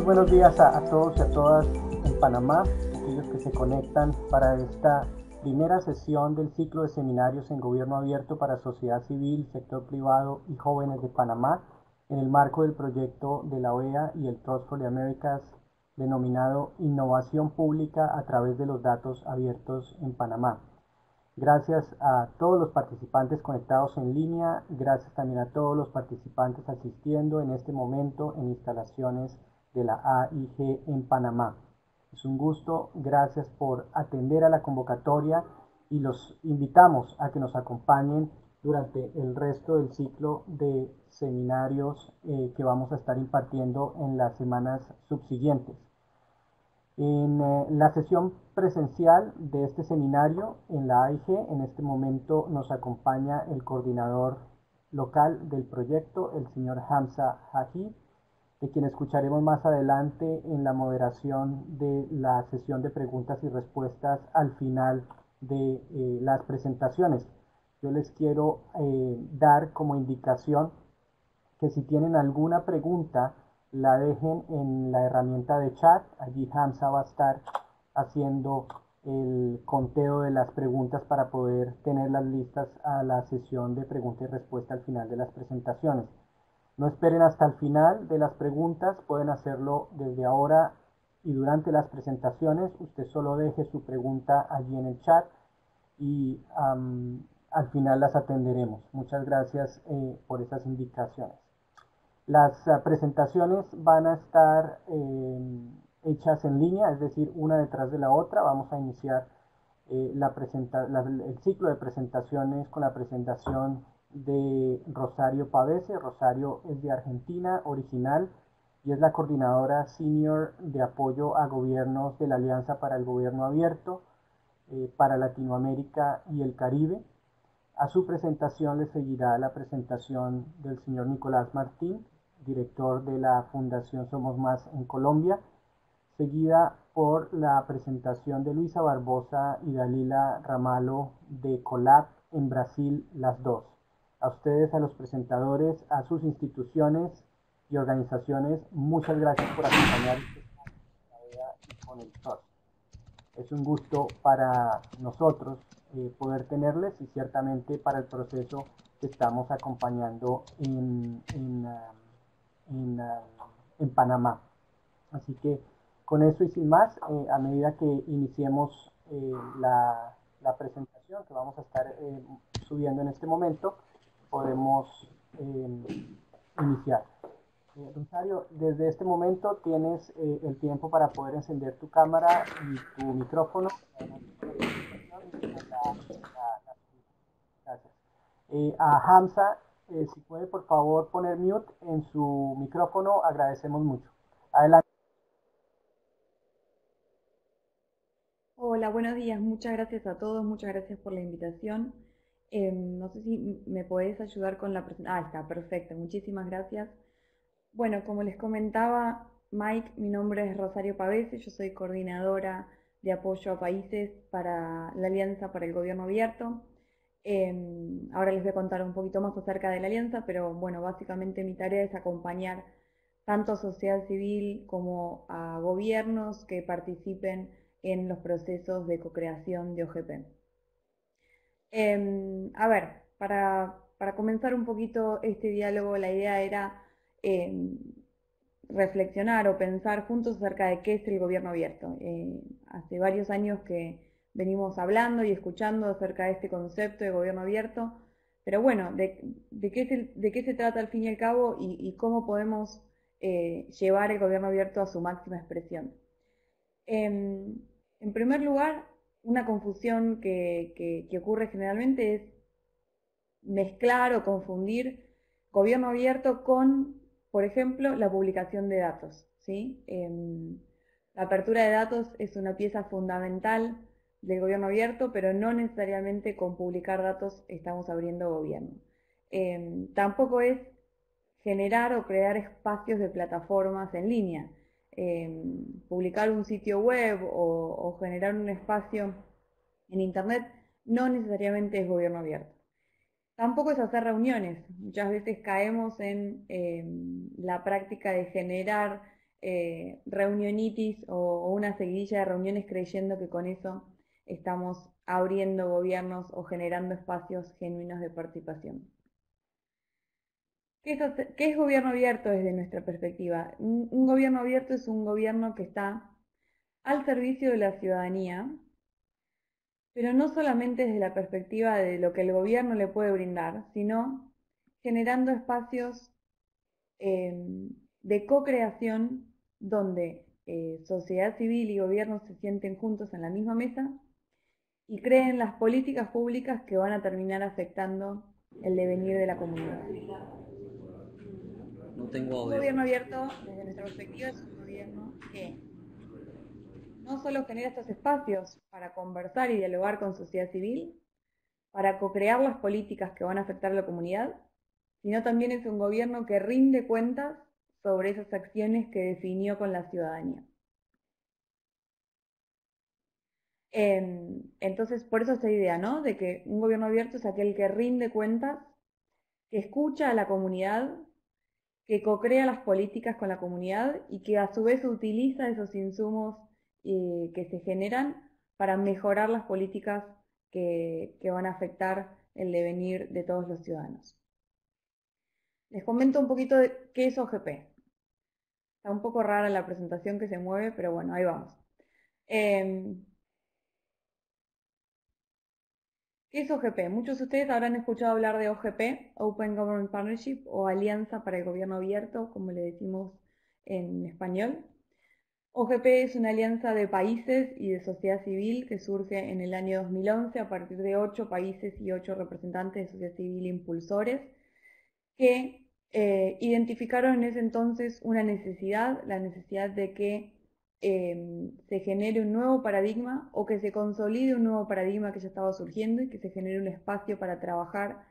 buenos días a todos y a todas en Panamá, aquellos que se conectan para esta primera sesión del ciclo de seminarios en Gobierno Abierto para Sociedad Civil, Sector Privado y Jóvenes de Panamá, en el marco del proyecto de la OEA y el Trust for the Americas denominado Innovación Pública a través de los datos abiertos en Panamá. Gracias a todos los participantes conectados en línea, gracias también a todos los participantes asistiendo en este momento en instalaciones de la AIG en Panamá. Es un gusto, gracias por atender a la convocatoria y los invitamos a que nos acompañen durante el resto del ciclo de seminarios que vamos a estar impartiendo en las semanas subsiguientes. En la sesión presencial de este seminario en la AIG, en este momento nos acompaña el coordinador local del proyecto, el señor Hamza Haji, de quien escucharemos más adelante en la moderación de la sesión de preguntas y respuestas al final de las presentaciones. Yo les quiero dar como indicación que si tienen alguna pregunta la dejen en la herramienta de chat. Allí Hamza va a estar haciendo el conteo de las preguntas para poder tenerlas listas a la sesión de pregunta y respuesta al final de las presentaciones. No esperen hasta el final de las preguntas, pueden hacerlo desde ahora y durante las presentaciones. Usted solo deje su pregunta allí en el chat y al final las atenderemos. Muchas gracias por esas indicaciones. Las presentaciones van a estar hechas en línea, es decir, una detrás de la otra. Vamos a iniciar el ciclo de presentaciones con la presentación de Rosario Pavese. Rosario es de Argentina, original, y es la coordinadora senior de apoyo a gobiernos de la Alianza para el Gobierno Abierto para Latinoamérica y el Caribe. A su presentación le seguirá la presentación del señor Nicolás Martín, director de la Fundación Somos Más en Colombia, seguida por la presentación de Luisa Barbosa y Dalila Ramalo de COLAB en Brasil, las dos. A ustedes, a los presentadores, a sus instituciones y organizaciones, muchas gracias por acompañarnos con el TOS. Es un gusto para nosotros poder tenerles y ciertamente para el proceso que estamos acompañando en Panamá. Así que con eso y sin más, a medida que iniciemos la presentación que vamos a estar subiendo en este momento, podemos iniciar. Rosario, desde este momento tienes el tiempo para poder encender tu cámara y tu micrófono. Gracias. A Hamza, si puede por favor poner mute en su micrófono, agradecemos mucho. Adelante. Hola, buenos días. Muchas gracias a todos. Muchas gracias por la invitación. No sé si me podés ayudar con la presentación. Está, perfecto. Muchísimas gracias. Bueno, como les comentaba Mike, mi nombre es Rosario Pavese. Yo soy coordinadora de apoyo a países para la Alianza para el Gobierno Abierto. Ahora les voy a contar un poquito más acerca de la alianza, pero bueno, básicamente mi tarea es acompañar tanto a sociedad civil como a gobiernos que participen en los procesos de co-creación de OGP. A ver, para comenzar un poquito este diálogo, la idea era reflexionar o pensar juntos acerca de qué es el gobierno abierto. Hace varios años que venimos hablando y escuchando acerca de este concepto de gobierno abierto, pero bueno, de qué se trata al fin y al cabo y cómo podemos llevar el gobierno abierto a su máxima expresión. En primer lugar, una confusión que ocurre generalmente es mezclar o confundir gobierno abierto con, por ejemplo, la publicación de datos, ¿sí? La apertura de datos es una pieza fundamental del gobierno abierto, pero no necesariamente con publicar datos estamos abriendo gobierno. Tampoco es generar o crear espacios de plataformas en línea. Publicar un sitio web o generar un espacio en internet no necesariamente es gobierno abierto. Tampoco es hacer reuniones. Muchas veces caemos en la práctica de generar reunionitis o una seguidilla de reuniones creyendo que con eso estamos abriendo gobiernos o generando espacios genuinos de participación. ¿Qué es gobierno abierto desde nuestra perspectiva? Un gobierno abierto es un gobierno que está al servicio de la ciudadanía, pero no solamente desde la perspectiva de lo que el gobierno le puede brindar, sino generando espacios de co-creación donde sociedad civil y gobierno se sienten juntos en la misma mesa y creen las políticas públicas que van a terminar afectando el devenir de la comunidad. No tengo Un audio. gobierno abierto, desde nuestra perspectiva, es un gobierno que no solo genera estos espacios para conversar y dialogar con sociedad civil, para co-crear las políticas que van a afectar a la comunidad, sino también es un gobierno que rinde cuentas sobre esas acciones que definió con la ciudadanía. Entonces, por eso esta idea, ¿no? De que un gobierno abierto es aquel que rinde cuentas, que escucha a la comunidad, que co-crea las políticas con la comunidad y que a su vez utiliza esos insumos que se generan para mejorar las políticas que van a afectar el devenir de todos los ciudadanos. Les comento un poquito de qué es OGP. Está un poco rara la presentación que se mueve, pero bueno, ahí vamos. ¿Qué es OGP? Muchos de ustedes habrán escuchado hablar de OGP, Open Government Partnership, o Alianza para el Gobierno Abierto, como le decimos en español. OGP es una alianza de países y de sociedad civil que surge en el año 2011 a partir de 8 países y 8 representantes de sociedad civil impulsores que identificaron en ese entonces una necesidad, la necesidad de que se genere un nuevo paradigma o que se consolide un nuevo paradigma que ya estaba surgiendo y que se genere un espacio para trabajar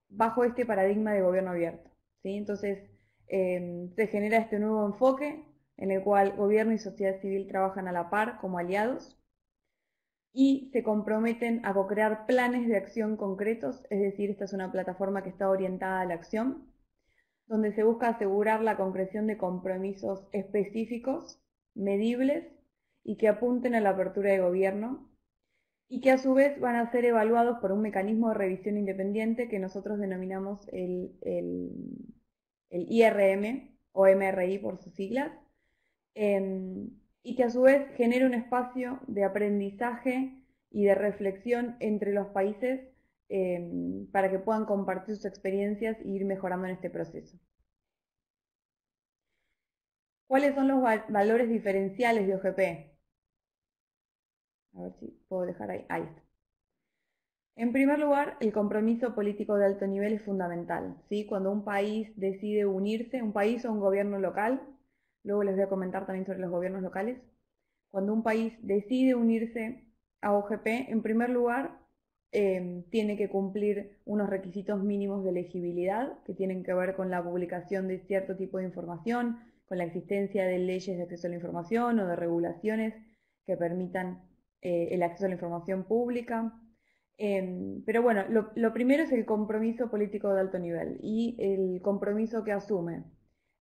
bajo este paradigma de gobierno abierto, ¿sí? Entonces se genera este nuevo enfoque en el cual gobierno y sociedad civil trabajan a la par como aliados y se comprometen a co-crear planes de acción concretos, es decir, esta es una plataforma que está orientada a la acción, donde se busca asegurar la concreción de compromisos específicos, medibles y que apunten a la apertura de gobierno y que a su vez van a ser evaluados por un mecanismo de revisión independiente que nosotros denominamos el IRM o MRI por sus siglas, y que a su vez genere un espacio de aprendizaje y de reflexión entre los países para que puedan compartir sus experiencias e ir mejorando en este proceso. ¿Cuáles son los valores diferenciales de OGP? A ver si puedo dejar ahí. Ahí está. En primer lugar, el compromiso político de alto nivel es fundamental, ¿sí? Cuando un país decide unirse, un país o un gobierno local, luego les voy a comentar también sobre los gobiernos locales, cuando un país decide unirse a OGP, en primer lugar, tiene que cumplir unos requisitos mínimos de elegibilidad que tienen que ver con la publicación de cierto tipo de información, con la existencia de leyes de acceso a la información o de regulaciones que permitan el acceso a la información pública. Pero bueno, lo primero es el compromiso político de alto nivel y el compromiso que asume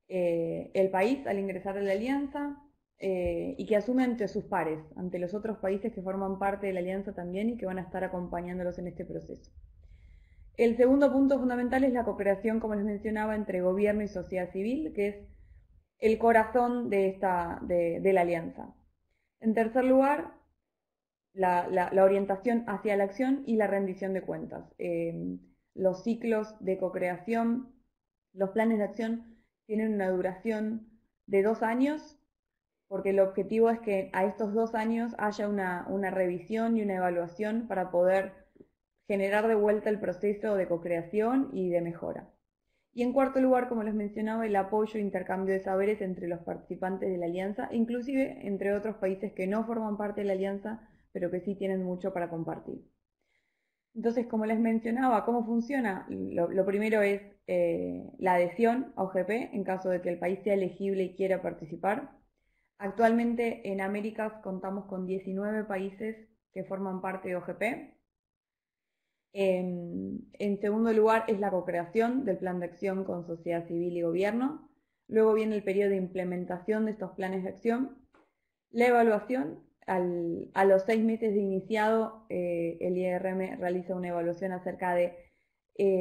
el país al ingresar a la alianza y que asume ante sus pares, ante los otros países que forman parte de la alianza también y que van a estar acompañándolos en este proceso. El segundo punto fundamental es la cooperación, como les mencionaba, entre gobierno y sociedad civil, que es el corazón de la alianza. En tercer lugar, la orientación hacia la acción y la rendición de cuentas. Los ciclos de co-creación, los planes de acción tienen una duración de 2 años, porque el objetivo es que a estos 2 años haya una revisión y una evaluación para poder generar de vuelta el proceso de co-creación y de mejora. Y en cuarto lugar, como les mencionaba, el apoyo e intercambio de saberes entre los participantes de la alianza, inclusive entre otros países que no forman parte de la alianza, pero que sí tienen mucho para compartir. Entonces, como les mencionaba, ¿cómo funciona? Lo primero es la adhesión a OGP en caso de que el país sea elegible y quiera participar. Actualmente en Américas contamos con 19 países que forman parte de OGP. En segundo lugar es la co-creación del plan de acción con sociedad civil y gobierno. luego viene el periodo de implementación de estos planes de acción, la evaluación. A los 6 meses de iniciado, el IRM realiza una evaluación acerca de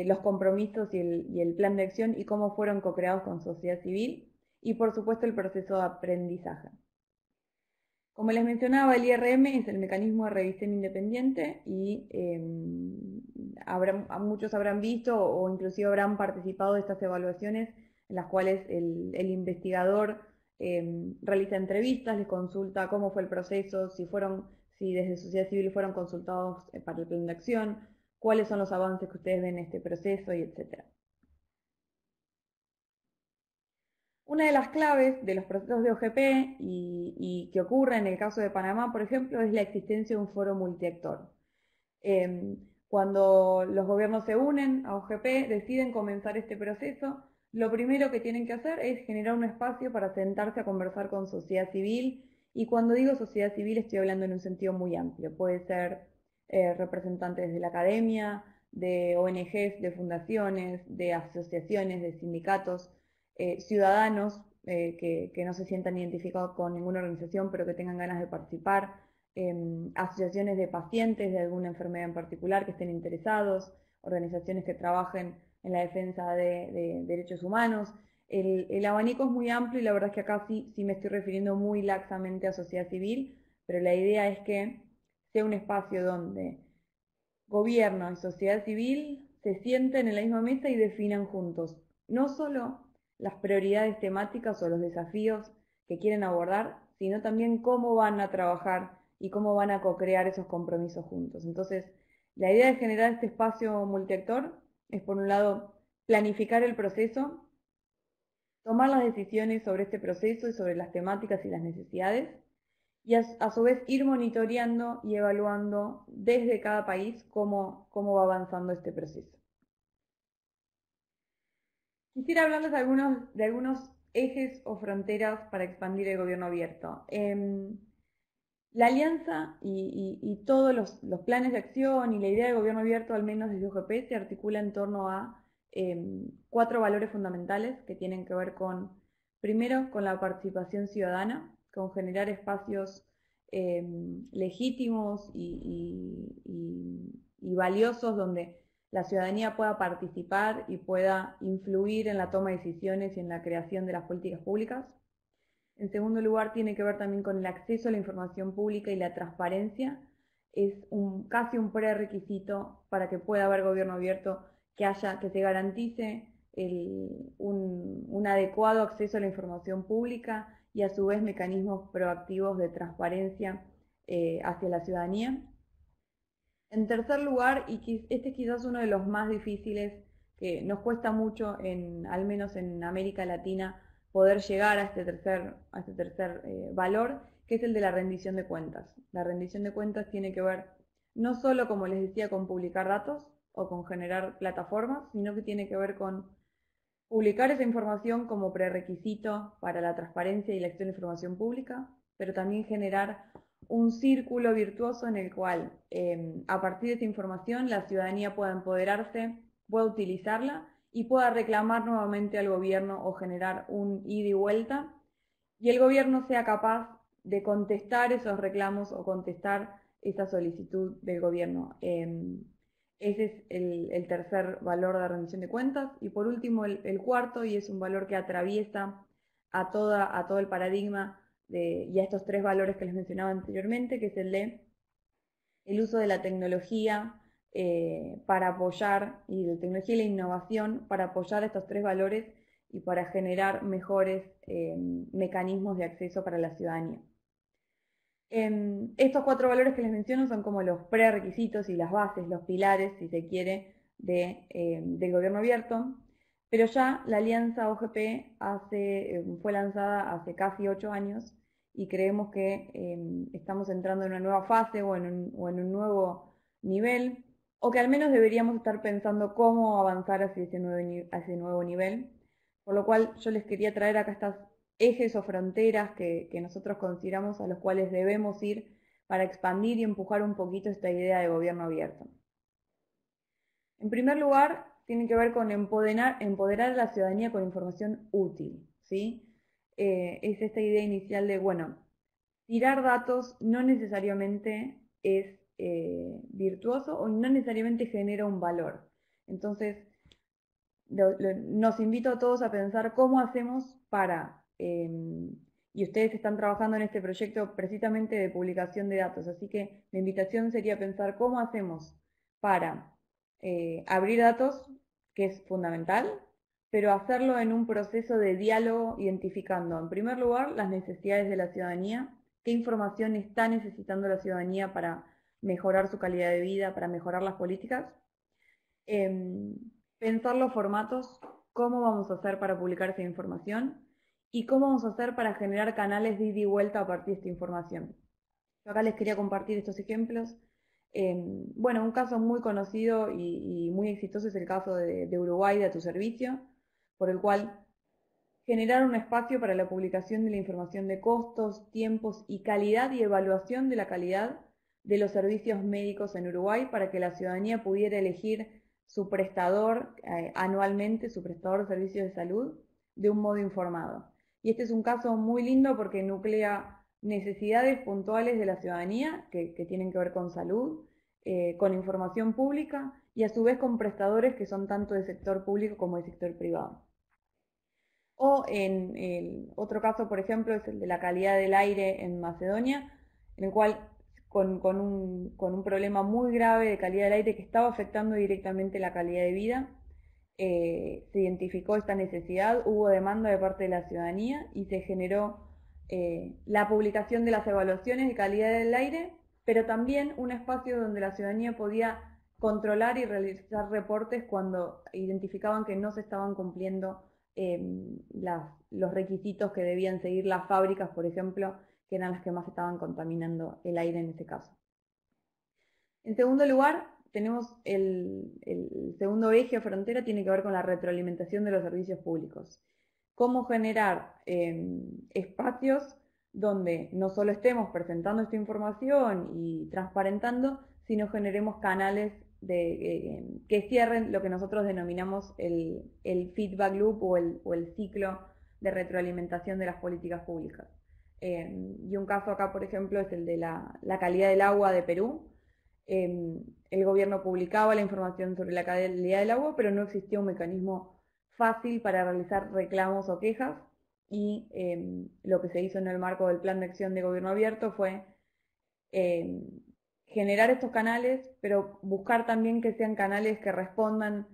los compromisos y el plan de acción y cómo fueron co-creados con sociedad civil, y por supuesto el proceso de aprendizaje. Como les mencionaba, el IRM es el mecanismo de revisión independiente y muchos habrán visto o inclusive habrán participado de estas evaluaciones en las cuales el investigador realiza entrevistas, les consulta cómo fue el proceso, si desde sociedad civil fueron consultados para el plan de acción, cuáles son los avances que ustedes ven en este proceso, y etc. Una de las claves de los procesos de OGP y que ocurre en el caso de Panamá, por ejemplo, es la existencia de un foro multiactor. Cuando los gobiernos se unen a OGP, deciden comenzar este proceso, lo primero que tienen que hacer es generar un espacio para sentarse a conversar con sociedad civil, y cuando digo sociedad civil estoy hablando en un sentido muy amplio. Puede ser representantes de la academia, de ONGs, de fundaciones, de asociaciones, de sindicatos, ciudadanos que no se sientan identificados con ninguna organización pero que tengan ganas de participar, asociaciones de pacientes de alguna enfermedad en particular que estén interesados, organizaciones que trabajen en la defensa de derechos humanos. El abanico es muy amplio y la verdad es que acá sí me estoy refiriendo muy laxamente a sociedad civil, pero la idea es que sea un espacio donde gobierno y sociedad civil se sienten en la misma mesa y definan juntos no solo las prioridades temáticas o los desafíos que quieren abordar, sino también cómo van a trabajar y cómo van a co-crear esos compromisos juntos. Entonces, la idea de generar este espacio multiactor es, por un lado, planificar el proceso, tomar las decisiones sobre este proceso y sobre las temáticas y las necesidades, y a su vez ir monitoreando y evaluando desde cada país cómo va avanzando este proceso. Quisiera hablarles de algunos ejes o fronteras para expandir el gobierno abierto. La alianza y todos los planes de acción y la idea de gobierno abierto, al menos desde UGP, se articula en torno a 4 valores fundamentales que tienen que ver con, primero, con la participación ciudadana, con generar espacios legítimos y valiosos donde la ciudadanía pueda participar y pueda influir en la toma de decisiones y en la creación de las políticas públicas. En segundo lugar, tiene que ver también con el acceso a la información pública y la transparencia. Es casi un prerequisito para que pueda haber gobierno abierto, que se garantice un adecuado acceso a la información pública y a su vez mecanismos proactivos de transparencia hacia la ciudadanía. En tercer lugar, y este es quizás uno de los más difíciles, que nos cuesta mucho, al menos en América Latina, poder llegar a este tercer valor, que es el de la rendición de cuentas. La rendición de cuentas tiene que ver no solo, como les decía, con publicar datos o con generar plataformas, sino que tiene que ver con publicar esa información como prerequisito para la transparencia y la acción de información pública, pero también generar un círculo virtuoso en el cual, a partir de esa información, la ciudadanía pueda empoderarse, pueda utilizarla y pueda reclamar nuevamente al gobierno o generar un ida y vuelta, y el gobierno sea capaz de contestar esos reclamos o contestar esa solicitud del gobierno. Ese es el tercer valor de rendición de cuentas. Y por último, el cuarto, y es un valor que atraviesa a todo el paradigma y a estos 3 valores que les mencionaba anteriormente, que es el uso de la tecnología para apoyar, y de tecnología y la innovación para apoyar estos 3 valores y para generar mejores mecanismos de acceso para la ciudadanía. Estos 4 valores que les menciono son como los prerequisitos y las bases, los pilares, si se quiere, del gobierno abierto, pero ya la alianza OGP fue lanzada hace casi 8 años y creemos que estamos entrando en una nueva fase o en un nuevo nivel, o que al menos deberíamos estar pensando cómo avanzar hacia ese nuevo nivel, por lo cual yo les quería traer acá estas ejes o fronteras que nosotros consideramos a los cuales debemos ir para expandir y empujar un poquito esta idea de gobierno abierto. En primer lugar, tiene que ver con empoderar a la ciudadanía con información útil. ¿sí? Es esta idea inicial de, bueno, tirar datos no necesariamente es virtuoso o no necesariamente genera un valor. Entonces, nos invito a todos a pensar cómo hacemos para, y ustedes están trabajando en este proyecto precisamente de publicación de datos, así que la invitación sería pensar cómo hacemos para abrir datos, que es fundamental, pero hacerlo en un proceso de diálogo identificando, en primer lugar, las necesidades de la ciudadanía, qué información está necesitando la ciudadanía para mejorar su calidad de vida, para mejorar las políticas. Pensar los formatos, cómo vamos a hacer para publicar esa información y cómo vamos a hacer para generar canales de ida y vuelta a partir de esta información. Yo acá les quería compartir estos ejemplos. Bueno, un caso muy conocido y muy exitoso es el caso de Uruguay, de A Tu Servicio, por el cual generar un espacio para la publicación de la información de costos, tiempos y calidad y evaluación de la calidad de los servicios médicos en Uruguay para que la ciudadanía pudiera elegir su prestador anualmente, su prestador de servicios de salud, de un modo informado. Y este es un caso muy lindo porque nuclea necesidades puntuales de la ciudadanía que tienen que ver con salud, con información pública y a su vez con prestadores que son tanto del sector público como del sector privado. O en el otro caso, por ejemplo, es el de la calidad del aire en Macedonia, en el cual con un problema muy grave de calidad del aire que estaba afectando directamente la calidad de vida, se identificó esta necesidad, hubo demanda de parte de la ciudadanía y se generó la publicación de las evaluaciones de calidad del aire, pero también un espacio donde la ciudadanía podía controlar y realizar reportes cuando identificaban que no se estaban cumpliendo los requisitos que debían seguir las fábricas, por ejemplo, que eran las que más estaban contaminando el aire en ese caso. En segundo lugar, tenemos el segundo eje o frontera, tiene que ver con la retroalimentación de los servicios públicos. Cómo generar espacios donde no solo estemos presentando esta información y transparentando, sino generemos canales que cierren lo que nosotros denominamos el feedback loop o el ciclo de retroalimentación de las políticas públicas. Y un caso acá, por ejemplo, es el de la calidad del agua de Perú. El gobierno publicaba la información sobre la calidad del agua, pero no existía un mecanismo fácil para realizar reclamos o quejas, y lo que se hizo en el marco del Plan de Acción de Gobierno Abierto fue generar estos canales, pero buscar también que sean canales que respondan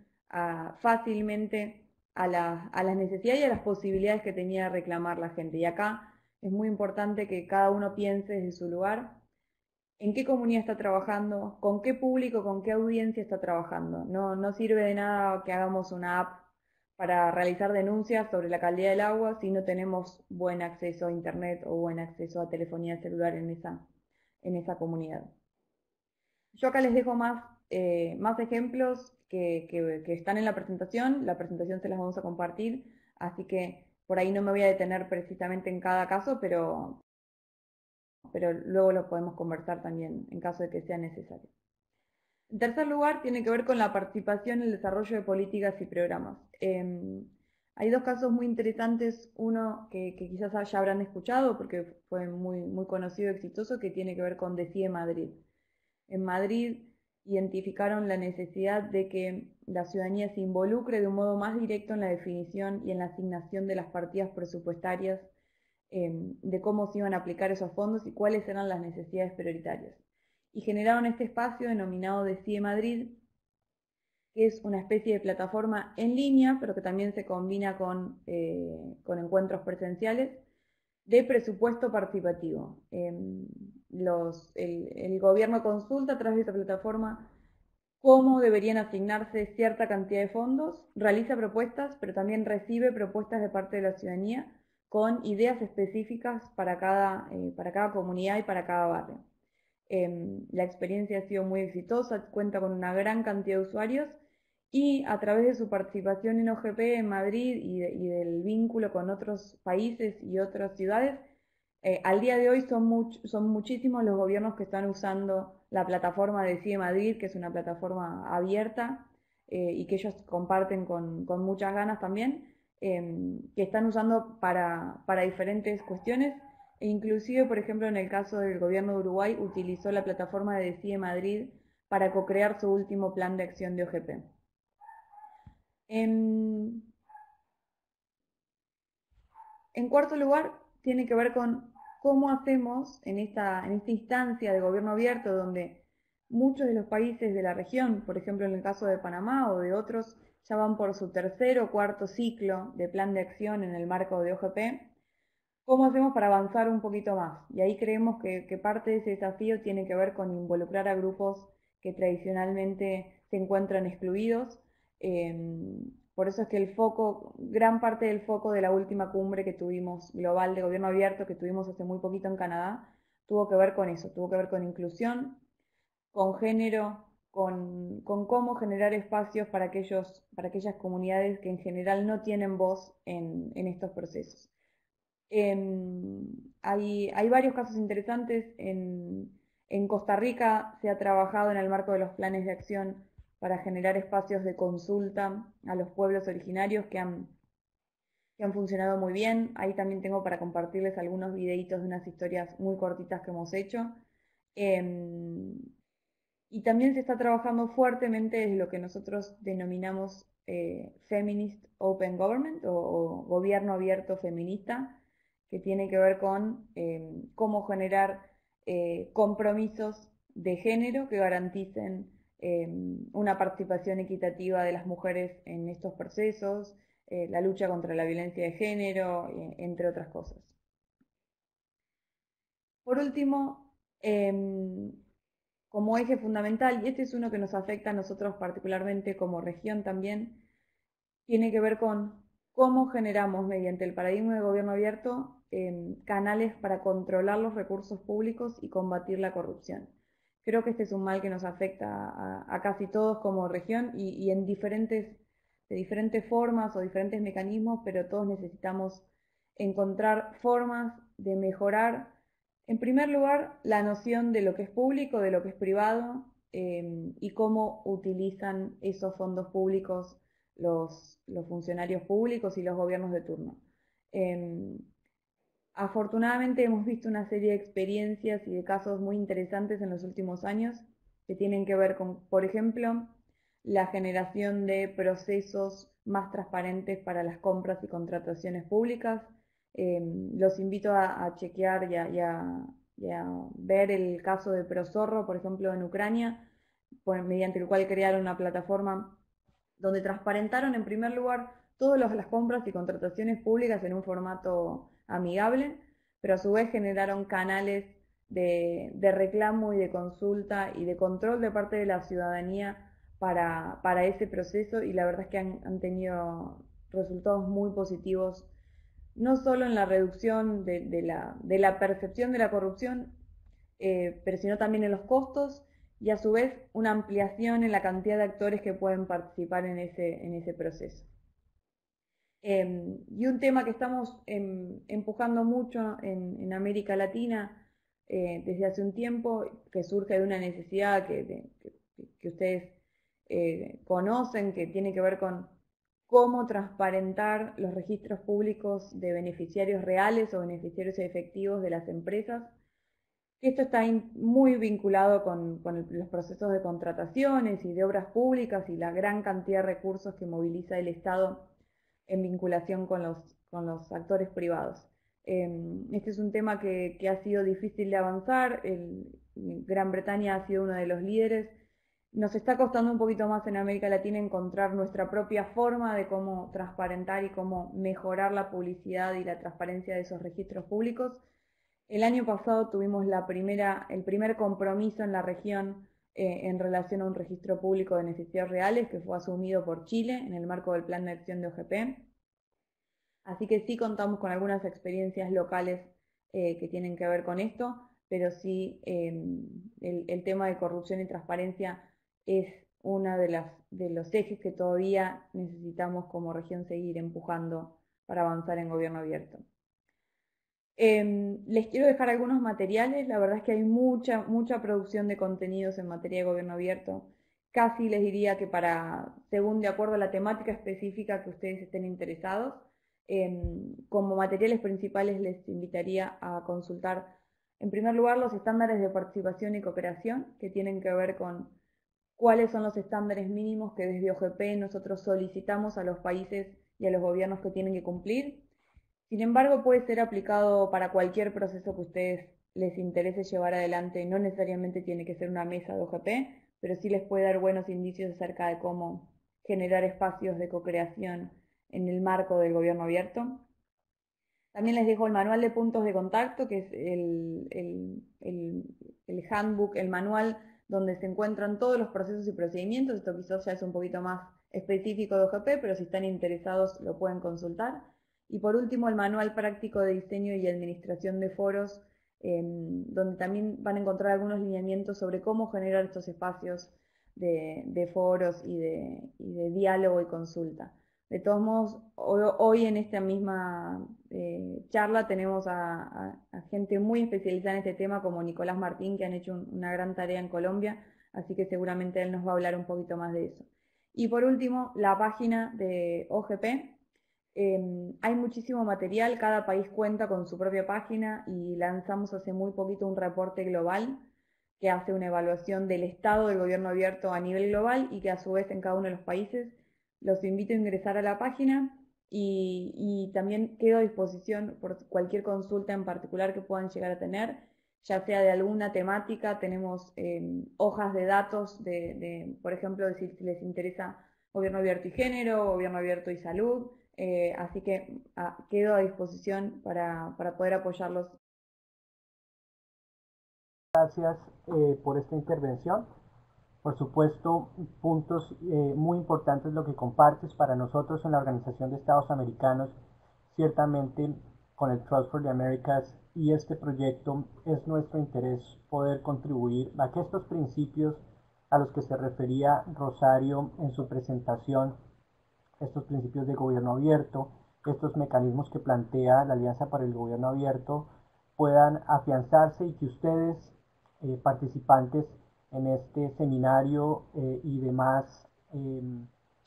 fácilmente a las necesidades y a las posibilidades que tenía de reclamar la gente. Y acá es muy importante que cada uno piense desde su lugar en qué comunidad está trabajando, con qué público, con qué audiencia está trabajando. No sirve de nada que hagamos una app para realizar denuncias sobre la calidad del agua si no tenemos buen acceso a internet o buen acceso a telefonía celular en esa comunidad. Yo acá les dejo más ejemplos que están en la presentación se las vamos a compartir, así que por ahí no me voy a detener precisamente en cada caso, pero luego lo podemos conversar también en caso de que sea necesario. En tercer lugar, tiene que ver con la participación en el desarrollo de políticas y programas. Hay dos casos muy interesantes, uno que quizás ya habrán escuchado porque fue muy, muy conocido y exitoso, que tiene que ver con DECIE Madrid. En Madrid identificaron la necesidad de que la ciudadanía se involucre de un modo más directo en la definición y en la asignación de las partidas presupuestarias, de cómo se iban a aplicar esos fondos y cuáles eran las necesidades prioritarias. Y generaron este espacio denominado DECIE Madrid, que es una especie de plataforma en línea, pero que también se combina con encuentros presenciales, de presupuesto participativo. El gobierno consulta a través de esta plataforma cómo deberían asignarse cierta cantidad de fondos, realiza propuestas, pero también recibe propuestas de parte de la ciudadanía con ideas específicas para cada comunidad y para cada barrio. La experiencia ha sido muy exitosa, cuenta con una gran cantidad de usuarios y a través de su participación en OGP en Madrid y del vínculo con otros países y otras ciudades, al día de hoy son muchísimos los gobiernos que están usando la plataforma de DECIE Madrid, que es una plataforma abierta y que ellos comparten con muchas ganas también, que están usando para diferentes cuestiones, e inclusive, por ejemplo, en el caso del gobierno de Uruguay, utilizó la plataforma de Decide Madrid para co-crear su último plan de acción de OGP. En cuarto lugar, tiene que ver con cómo hacemos en esta instancia de gobierno abierto, donde muchos de los países de la región, por ejemplo en el caso de Panamá o de otros, ya van por su tercer o cuarto ciclo de plan de acción en el marco de OGP, ¿cómo hacemos para avanzar un poquito más? Y ahí creemos que parte de ese desafío tiene que ver con involucrar a grupos que tradicionalmente se encuentran excluidos. Por eso es que el foco, gran parte del foco de la última cumbre que tuvimos global de gobierno abierto, que tuvimos hace muy poquito en Canadá, tuvo que ver con eso, tuvo que ver con inclusión, con género, con cómo generar espacios para aquellas comunidades que en general no tienen voz en estos procesos. Hay varios casos interesantes. En Costa Rica se ha trabajado en el marco de los planes de acción para generar espacios de consulta a los pueblos originarios que han funcionado muy bien. Ahí también tengo para compartirles algunos videitos de unas historias muy cortitas que hemos hecho. Y también se está trabajando fuertemente desde lo que nosotros denominamos Feminist Open Government o gobierno abierto feminista, que tiene que ver con cómo generar compromisos de género que garanticen una participación equitativa de las mujeres en estos procesos, la lucha contra la violencia de género, entre otras cosas. Por último, como eje fundamental, y este es uno que nos afecta a nosotros particularmente como región también, tiene que ver con cómo generamos mediante el paradigma de gobierno abierto canales para controlar los recursos públicos y combatir la corrupción. Creo que este es un mal que nos afecta a casi todos como región y de diferentes formas o diferentes mecanismos, pero todos necesitamos encontrar formas de mejorar, en primer lugar, la noción de lo que es público, de lo que es privado, y cómo utilizan esos fondos públicos los funcionarios públicos y los gobiernos de turno. Afortunadamente hemos visto una serie de experiencias y de casos muy interesantes en los últimos años que tienen que ver con, por ejemplo, la generación de procesos más transparentes para las compras y contrataciones públicas. Los invito a chequear y a ver el caso de ProZorro, por ejemplo, en Ucrania, mediante el cual crearon una plataforma donde transparentaron en primer lugar todas las compras y contrataciones públicas en un formato amigable, pero a su vez generaron canales de reclamo y de consulta y de control de parte de la ciudadanía para ese proceso, y la verdad es que han tenido resultados muy positivos, no solo en la reducción de la percepción de la corrupción, pero sino también en los costos y a su vez una ampliación en la cantidad de actores que pueden participar en ese proceso. Y un tema que estamos empujando mucho en América Latina desde hace un tiempo, que surge de una necesidad que ustedes conocen, que tiene que ver con cómo transparentar los registros públicos de beneficiarios reales o beneficiarios efectivos de las empresas. Esto está muy vinculado con los procesos de contrataciones y de obras públicas y la gran cantidad de recursos que moviliza el Estado en vinculación con los actores privados. Este es un tema que ha sido difícil de avanzar. Gran Bretaña ha sido uno de los líderes. Nos está costando un poquito más en América Latina encontrar nuestra propia forma de cómo transparentar y cómo mejorar la publicidad y la transparencia de esos registros públicos. El año pasado tuvimos el primer compromiso en la región en relación a un registro público de beneficiarios reales que fue asumido por Chile en el marco del Plan de Acción de OGP. Así que sí contamos con algunas experiencias locales que tienen que ver con esto, pero sí el tema de corrupción y transparencia es uno de los ejes que todavía necesitamos como región seguir empujando para avanzar en gobierno abierto. Les quiero dejar algunos materiales. La verdad es que hay mucha producción de contenidos en materia de gobierno abierto. Casi les diría que según de acuerdo a la temática específica que ustedes estén interesados. Como materiales principales les invitaría a consultar, en primer lugar, los estándares de participación y cooperación, que tienen que ver con cuáles son los estándares mínimos que desde OGP nosotros solicitamos a los países y a los gobiernos que tienen que cumplir. Sin embargo, puede ser aplicado para cualquier proceso que a ustedes les interese llevar adelante. No necesariamente tiene que ser una mesa de OGP, pero sí les puede dar buenos indicios acerca de cómo generar espacios de co-creación en el marco del gobierno abierto. También les dejo el manual de puntos de contacto, que es el handbook, el manual donde se encuentran todos los procesos y procedimientos. Esto quizás ya es un poquito más específico de OGP, pero si están interesados lo pueden consultar. Y por último, el manual práctico de diseño y administración de foros, donde también van a encontrar algunos lineamientos sobre cómo generar estos espacios de foros y de diálogo y consulta. De todos modos, hoy en esta misma charla tenemos a gente muy especializada en este tema, como Nicolás Martín, que han hecho una gran tarea en Colombia, así que seguramente él nos va a hablar un poquito más de eso. Y por último, la página de OGP. Hay muchísimo material, cada país cuenta con su propia página y lanzamos hace muy poquito un reporte global que hace una evaluación del estado del gobierno abierto a nivel global y que a su vez en cada uno de los países. Los invito a ingresar a la página y también quedo a disposición por cualquier consulta en particular que puedan llegar a tener, ya sea de alguna temática. Tenemos hojas de datos por ejemplo, si les interesa gobierno abierto y género, gobierno abierto y salud, así que quedo a disposición para poder apoyarlos. Gracias por esta intervención. Por supuesto, puntos muy importantes lo que compartes para nosotros en la Organización de Estados Americanos. Ciertamente, con el Trust for the Americas y este proyecto es nuestro interés poder contribuir a que estos principios a los que se refería Rosario en su presentación, estos principios de gobierno abierto, estos mecanismos que plantea la Alianza para el Gobierno Abierto, puedan afianzarse y que ustedes, participantes en este seminario y demás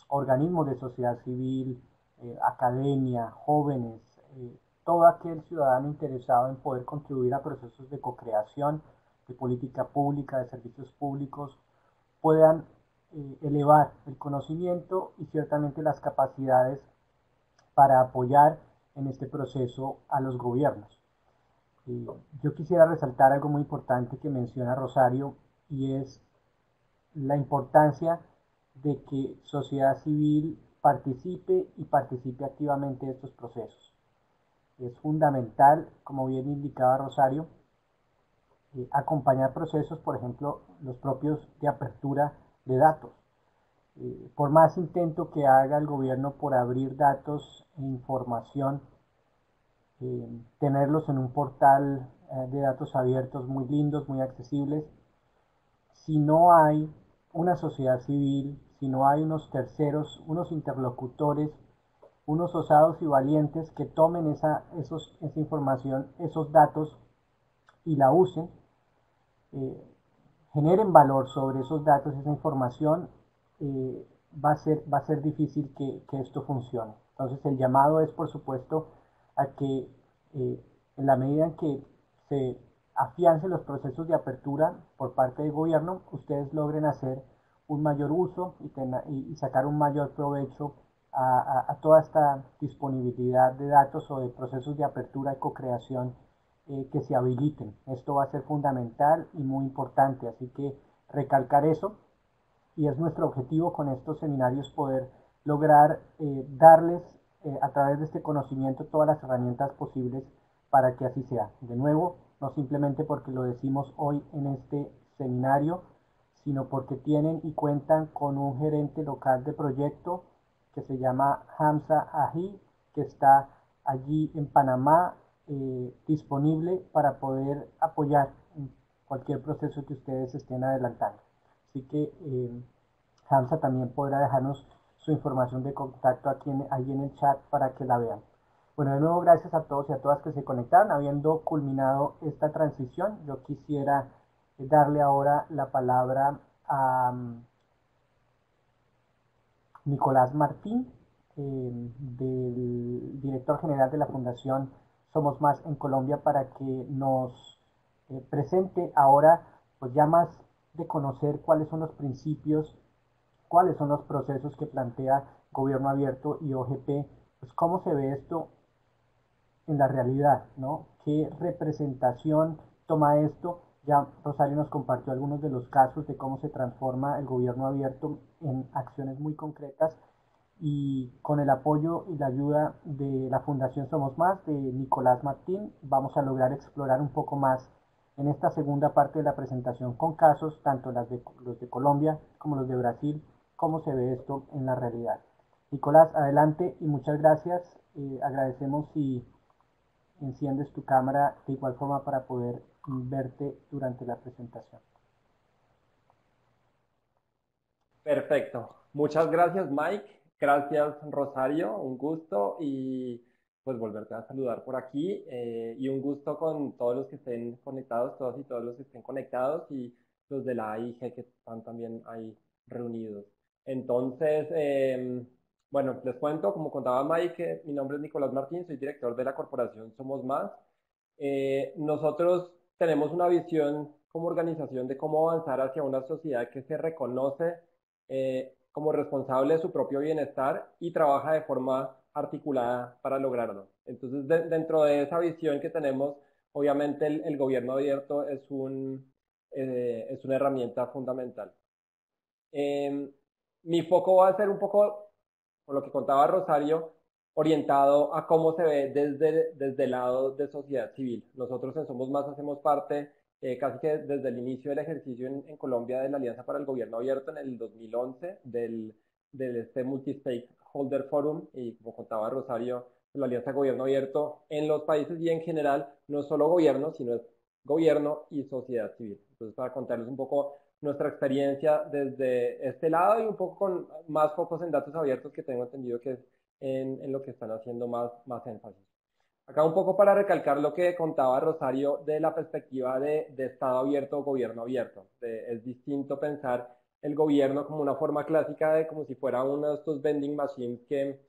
organismos de sociedad civil, academia, jóvenes, todo aquel ciudadano interesado en poder contribuir a procesos de co-creación, de política pública, de servicios públicos, puedan elevar el conocimiento y ciertamente las capacidades para apoyar en este proceso a los gobiernos. Yo quisiera resaltar algo muy importante que menciona Rosario, y es la importancia de que sociedad civil participe y participe activamente de estos procesos. Es fundamental, como bien indicaba Rosario, acompañar procesos, por ejemplo, los propios de apertura de datos. Por más intento que haga el gobierno por abrir datos e información, tenerlos en un portal de datos abiertos muy lindos, muy accesibles, si no hay una sociedad civil, si no hay unos terceros, unos interlocutores, unos osados y valientes que tomen esa información, esos datos y la usen, generen valor sobre esos datos, esa información, va a ser difícil que esto funcione. Entonces el llamado es, por supuesto, a que en la medida en que se afiancen los procesos de apertura por parte del gobierno, ustedes logren hacer un mayor uso y sacar un mayor provecho a toda esta disponibilidad de datos o de procesos de apertura y co-creación que se habiliten. Esto va a ser fundamental y muy importante, así que recalcar eso, y es nuestro objetivo con estos seminarios poder lograr darles a través de este conocimiento todas las herramientas posibles para que así sea. De nuevo, no simplemente porque lo decimos hoy en este seminario, sino porque tienen y cuentan con un gerente local de proyecto que se llama Hamza Aji, que está allí en Panamá, disponible para poder apoyar en cualquier proceso que ustedes estén adelantando. Así que Hamza también podrá dejarnos su información de contacto ahí en el chat para que la vean. Bueno, de nuevo gracias a todos y a todas que se conectaron. Habiendo culminado esta transición, yo quisiera darle ahora la palabra a Nicolás Martín del director general de la Fundación Somos Más en Colombia para que nos presente ahora, pues ya más de conocer cuáles son los principios, cuáles son los procesos que plantea Gobierno Abierto y OGP, pues cómo se ve esto en la realidad, ¿no? ¿Qué representación toma esto? Ya Rosario nos compartió algunos de los casos de cómo se transforma el gobierno abierto en acciones muy concretas y con el apoyo y la ayuda de la Fundación Somos Más, de Nicolás Martín, vamos a lograr explorar un poco más en esta segunda parte de la presentación con casos, tanto los de Colombia como los de Brasil, cómo se ve esto en la realidad. Nicolás, adelante y muchas gracias. Agradecemos si enciendes tu cámara de igual forma para poder verte durante la presentación. Perfecto. Muchas gracias, Mike. Gracias, Rosario. Un gusto y pues volverte a saludar por aquí. Y un gusto con todos los que estén conectados, todos y todos los que estén conectados y los de la AIG que están también ahí reunidos. Entonces, bueno, les cuento, como contaba Mike, mi nombre es Nicolás Martín, soy director de la corporación Somos Más. Nosotros tenemos una visión como organización de cómo avanzar hacia una sociedad que se reconoce como responsable de su propio bienestar y trabaja de forma articulada para lograrlo. Entonces, dentro de esa visión que tenemos, obviamente el gobierno abierto es una herramienta fundamental. Mi foco va a ser un poco, por lo que contaba Rosario, orientado a cómo se ve desde el lado de sociedad civil. Nosotros en Somos Más hacemos parte casi que desde el inicio del ejercicio en Colombia de la Alianza para el Gobierno Abierto en el 2011, del este Multi-Stakeholder Forum, y como contaba Rosario, la Alianza Gobierno Abierto en los países y en general, no solo gobierno, sino es gobierno y sociedad civil. Entonces, para contarles un poco nuestra experiencia desde este lado y un poco con más focos en datos abiertos que tengo entendido que es en lo que están haciendo más énfasis. Acá un poco para recalcar lo que contaba Rosario de la perspectiva de Estado abierto o gobierno abierto. Es distinto pensar el gobierno como una forma clásica de como si fuera uno de estos vending machines que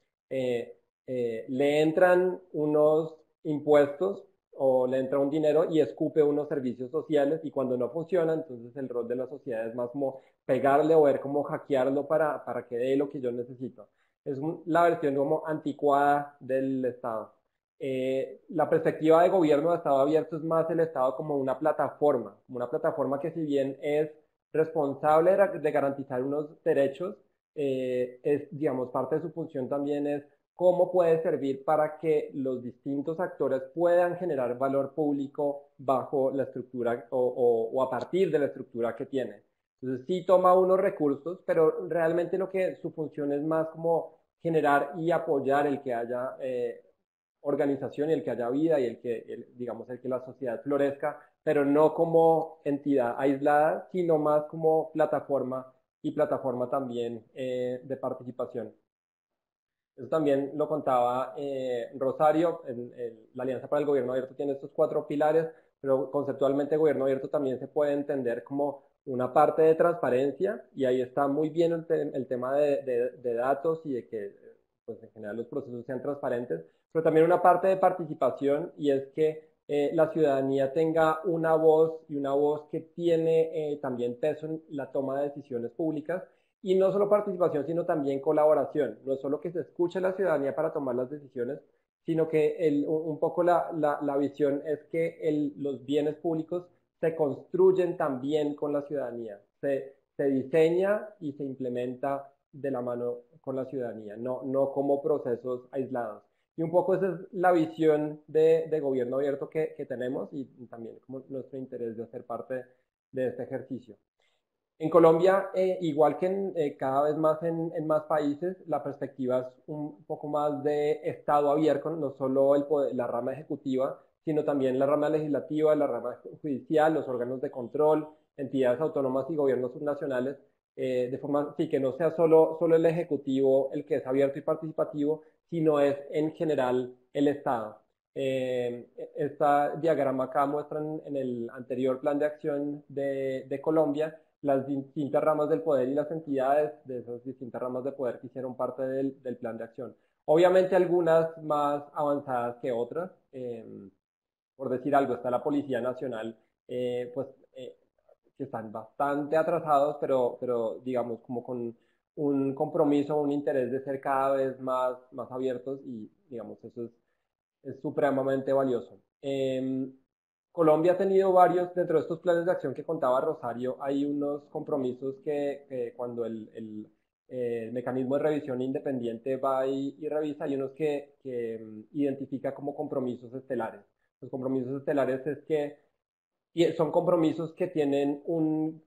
le entran unos impuestos o le entra un dinero y escupe unos servicios sociales y cuando no funciona, entonces el rol de la sociedad es más como pegarle o ver cómo hackearlo para que dé lo que yo necesito. Es la versión como anticuada del Estado. La perspectiva de gobierno de Estado abierto es más el Estado como una plataforma que si bien es responsable de garantizar unos derechos, es, digamos, parte de su función también es cómo puede servir para que los distintos actores puedan generar valor público bajo la estructura o a partir de la estructura que tiene. Entonces sí toma unos recursos, pero realmente lo que su función es más como generar y apoyar el que haya organización y el que haya vida y digamos, el que la sociedad florezca, pero no como entidad aislada, sino más como plataforma y plataforma también de participación. Eso también lo contaba Rosario, la Alianza para el Gobierno Abierto tiene estos 4 pilares, pero conceptualmente el gobierno abierto también se puede entender como una parte de transparencia y ahí está muy bien el tema de datos y de que pues, en general los procesos sean transparentes, pero también una parte de participación y es que la ciudadanía tenga una voz y una voz que tiene también peso en la toma de decisiones públicas y no solo participación, sino también colaboración. No es solo que se escuche a la ciudadanía para tomar las decisiones, sino que un poco la visión es que los bienes públicos se construyen también con la ciudadanía. Se diseña y se implementa de la mano con la ciudadanía, no como procesos aislados. Y un poco esa es la visión de gobierno abierto que tenemos y también como nuestro interés de hacer parte de este ejercicio. En Colombia, igual que cada vez más en más países, la perspectiva es un poco más de Estado abierto, no solo la rama ejecutiva, sino también la rama legislativa, la rama judicial, los órganos de control, entidades autónomas y gobiernos subnacionales, de forma sí, que no sea solo el ejecutivo el que es abierto y participativo, sino es en general el Estado. Este diagrama acá muestra en el anterior plan de acción de Colombia las distintas ramas del poder y las entidades de esas distintas ramas de poder que hicieron parte del plan de acción. Obviamente algunas más avanzadas que otras, por decir algo, está la Policía Nacional, pues que están bastante atrasados, pero digamos como con un compromiso, un interés de ser cada vez más abiertos y digamos eso es supremamente valioso. Colombia ha tenido varios, dentro de estos planes de acción que contaba Rosario, hay unos compromisos que cuando el mecanismo de revisión independiente va y revisa, hay unos que identifica como compromisos estelares. Los compromisos estelares es que son compromisos que tienen un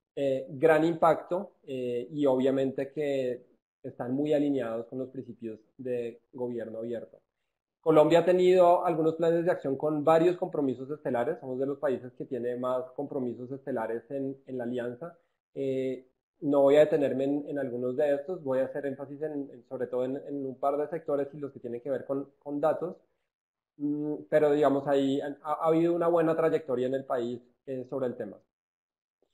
gran impacto y obviamente que están muy alineados con los principios de gobierno abierto. Colombia ha tenido algunos planes de acción con varios compromisos estelares, somos de los países que tiene más compromisos estelares en la alianza. No voy a detenerme en algunos de estos, voy a hacer énfasis sobre todo en un par de sectores y los que tienen que ver con datos, pero digamos ahí ha habido una buena trayectoria en el país sobre el tema.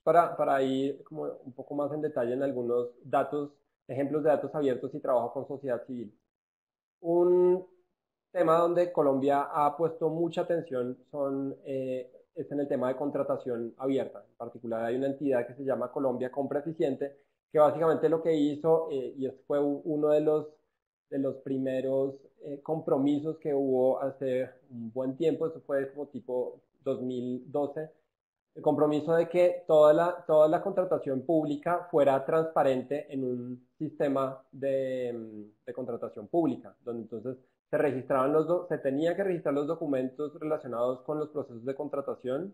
Para ir como un poco más en detalle en algunos datos, ejemplos de datos abiertos y trabajo con sociedad civil. Un tema donde Colombia ha puesto mucha atención es en el tema de contratación abierta. En particular hay una entidad que se llama Colombia Compra Eficiente, que básicamente lo que hizo, y fue uno de los primeros compromisos que hubo hace un buen tiempo, eso fue como tipo 2012, el compromiso de que toda la contratación pública fuera transparente en un sistema de contratación pública, donde entonces se tenía que registrar los documentos relacionados con los procesos de contratación.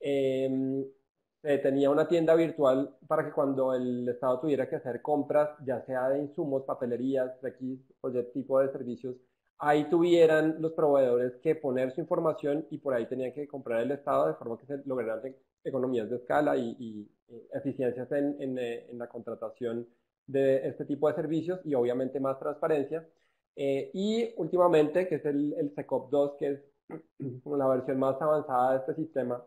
Se tenía una tienda virtual para que cuando el Estado tuviera que hacer compras, ya sea de insumos, papelerías, X, cualquier tipo de servicios, ahí tuvieran los proveedores que poner su información y por ahí tenían que comprar el Estado de forma que se lograran economías de escala y eficiencias en la contratación de este tipo de servicios y obviamente más transparencia. Y últimamente, que es el SECOP 2, que es la versión más avanzada de este sistema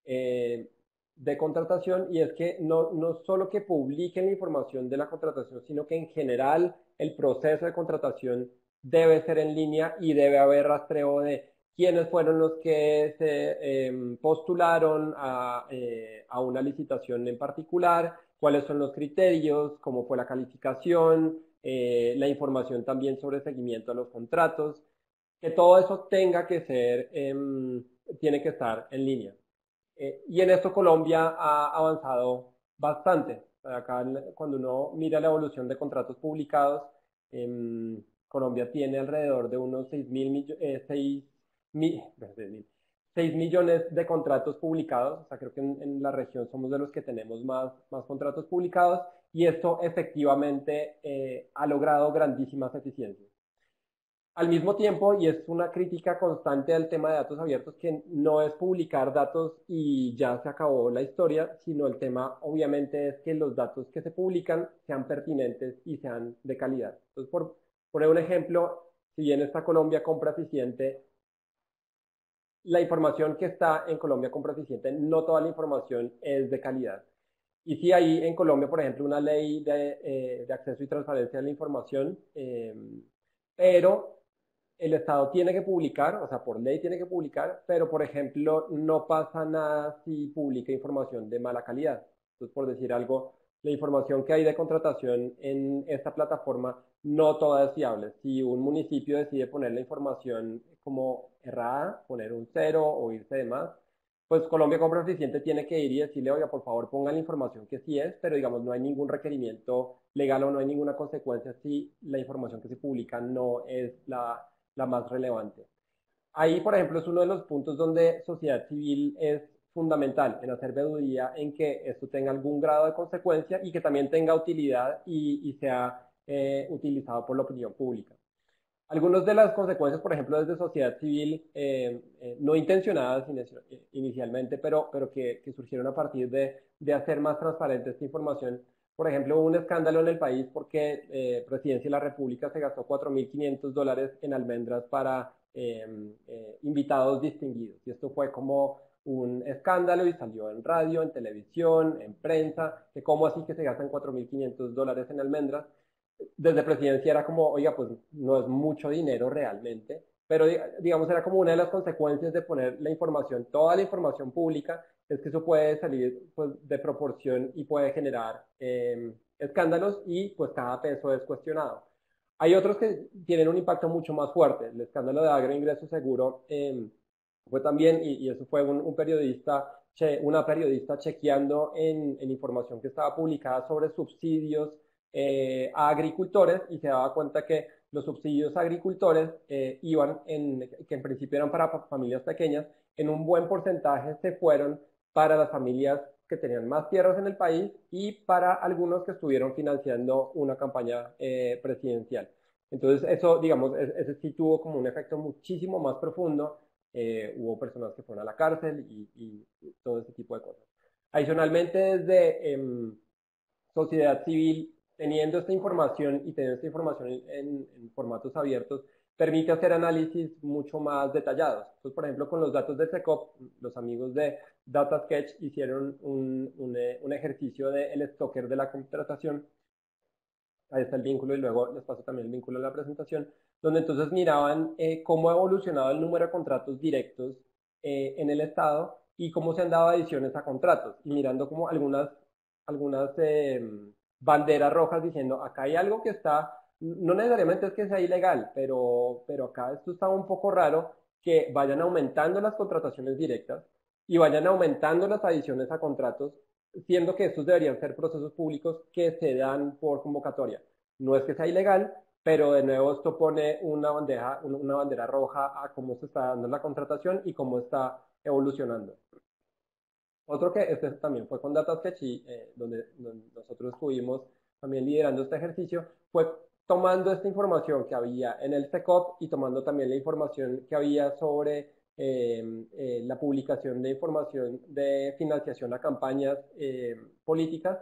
de contratación, y es que no solo que publiquen la información de la contratación, sino que en general el proceso de contratación debe ser en línea y debe haber rastreo de quiénes fueron los que se postularon a una licitación en particular, cuáles son los criterios, cómo fue la calificación, la información también sobre seguimiento a los contratos, que todo eso tenga que ser, tiene que estar en línea. Y en esto Colombia ha avanzado bastante. Acá cuando uno mira la evolución de contratos publicados, Colombia tiene alrededor de unos 6 millones de contratos publicados. O sea, creo que en la región somos de los que tenemos más contratos publicados y esto efectivamente ha logrado grandísimas eficiencias. Al mismo tiempo, y es una crítica constante al tema de datos abiertos, que no es publicar datos y ya se acabó la historia, sino el tema obviamente es que los datos que se publican sean pertinentes y sean de calidad. Entonces, por poner un ejemplo, si bien está Colombia Compra Eficiente, la información que está en Colombia Compra Eficiente, no toda la información es de calidad. Y si hay en Colombia, por ejemplo, una ley de acceso y transparencia de la información, pero el Estado tiene que publicar, o sea, por ley tiene que publicar, pero por ejemplo, no pasa nada si publica información de mala calidad. Entonces, por decir algo, la información que hay de contratación en esta plataforma no toda es fiable. Si un municipio decide poner la información como errada, poner un 0 o irse de más, pues Colombia Compra Eficiente tiene que ir y decirle, oiga, por favor pongan la información que sí es, pero digamos no hay ningún requerimiento legal o no hay ninguna consecuencia si la información que se publica no es la más relevante. Ahí, por ejemplo, es uno de los puntos donde sociedad civil es fundamental en hacer veeduría en que esto tenga algún grado de consecuencia y que también tenga utilidad y sea utilizado por la opinión pública. Algunas de las consecuencias, por ejemplo, desde sociedad civil, no intencionadas inicialmente, pero que surgieron a partir de hacer más transparente esta información. Por ejemplo, hubo un escándalo en el país porque Presidencia de la República se gastó $4.500 en almendras para invitados distinguidos. Y esto fue como un escándalo y salió en radio, en televisión, en prensa, que cómo así que se gastan $4.500 en almendras. Desde presidencia era como, oiga, pues no es mucho dinero realmente, pero digamos era como una de las consecuencias de poner la información, toda la información pública, es que eso puede salir pues, de proporción y puede generar escándalos y pues cada peso es cuestionado. Hay otros que tienen un impacto mucho más fuerte. El escándalo de Agroingreso Seguro fue también, y eso fue un periodista, una periodista chequeando en información que estaba publicada sobre subsidios a agricultores y se daba cuenta que los subsidios a agricultores iban, que en principio eran para familias pequeñas, en un buen porcentaje se fueron para las familias que tenían más tierras en el país y para algunos que estuvieron financiando una campaña presidencial. Entonces eso, digamos, ese sí tuvo como un efecto muchísimo más profundo. Hubo personas que fueron a la cárcel y todo ese tipo de cosas. Adicionalmente, desde sociedad civil, teniendo esta información y teniendo esta información en formatos abiertos, permite hacer análisis mucho más detallados. Entonces, por ejemplo, con los datos del SECOP, los amigos de DataSketch hicieron un ejercicio del stalker de la contratación. Ahí está el vínculo y luego les paso también el vínculo en la presentación, donde entonces miraban cómo ha evolucionado el número de contratos directos en el Estado y cómo se han dado adiciones a contratos, y mirando como algunas banderas rojas diciendo, acá hay algo que está, no necesariamente es que sea ilegal, pero acá esto está un poco raro, que vayan aumentando las contrataciones directas y vayan aumentando las adiciones a contratos, siendo que estos deberían ser procesos públicos que se dan por convocatoria. No es que sea ilegal, pero de nuevo esto pone una bandera roja a cómo se está dando la contratación y cómo está evolucionando. Otro que este también fue con DataSketch y donde nosotros estuvimos también liderando este ejercicio, fue tomando esta información que había en el SECOP y tomando también la información que había sobre la publicación de información de financiación a campañas políticas,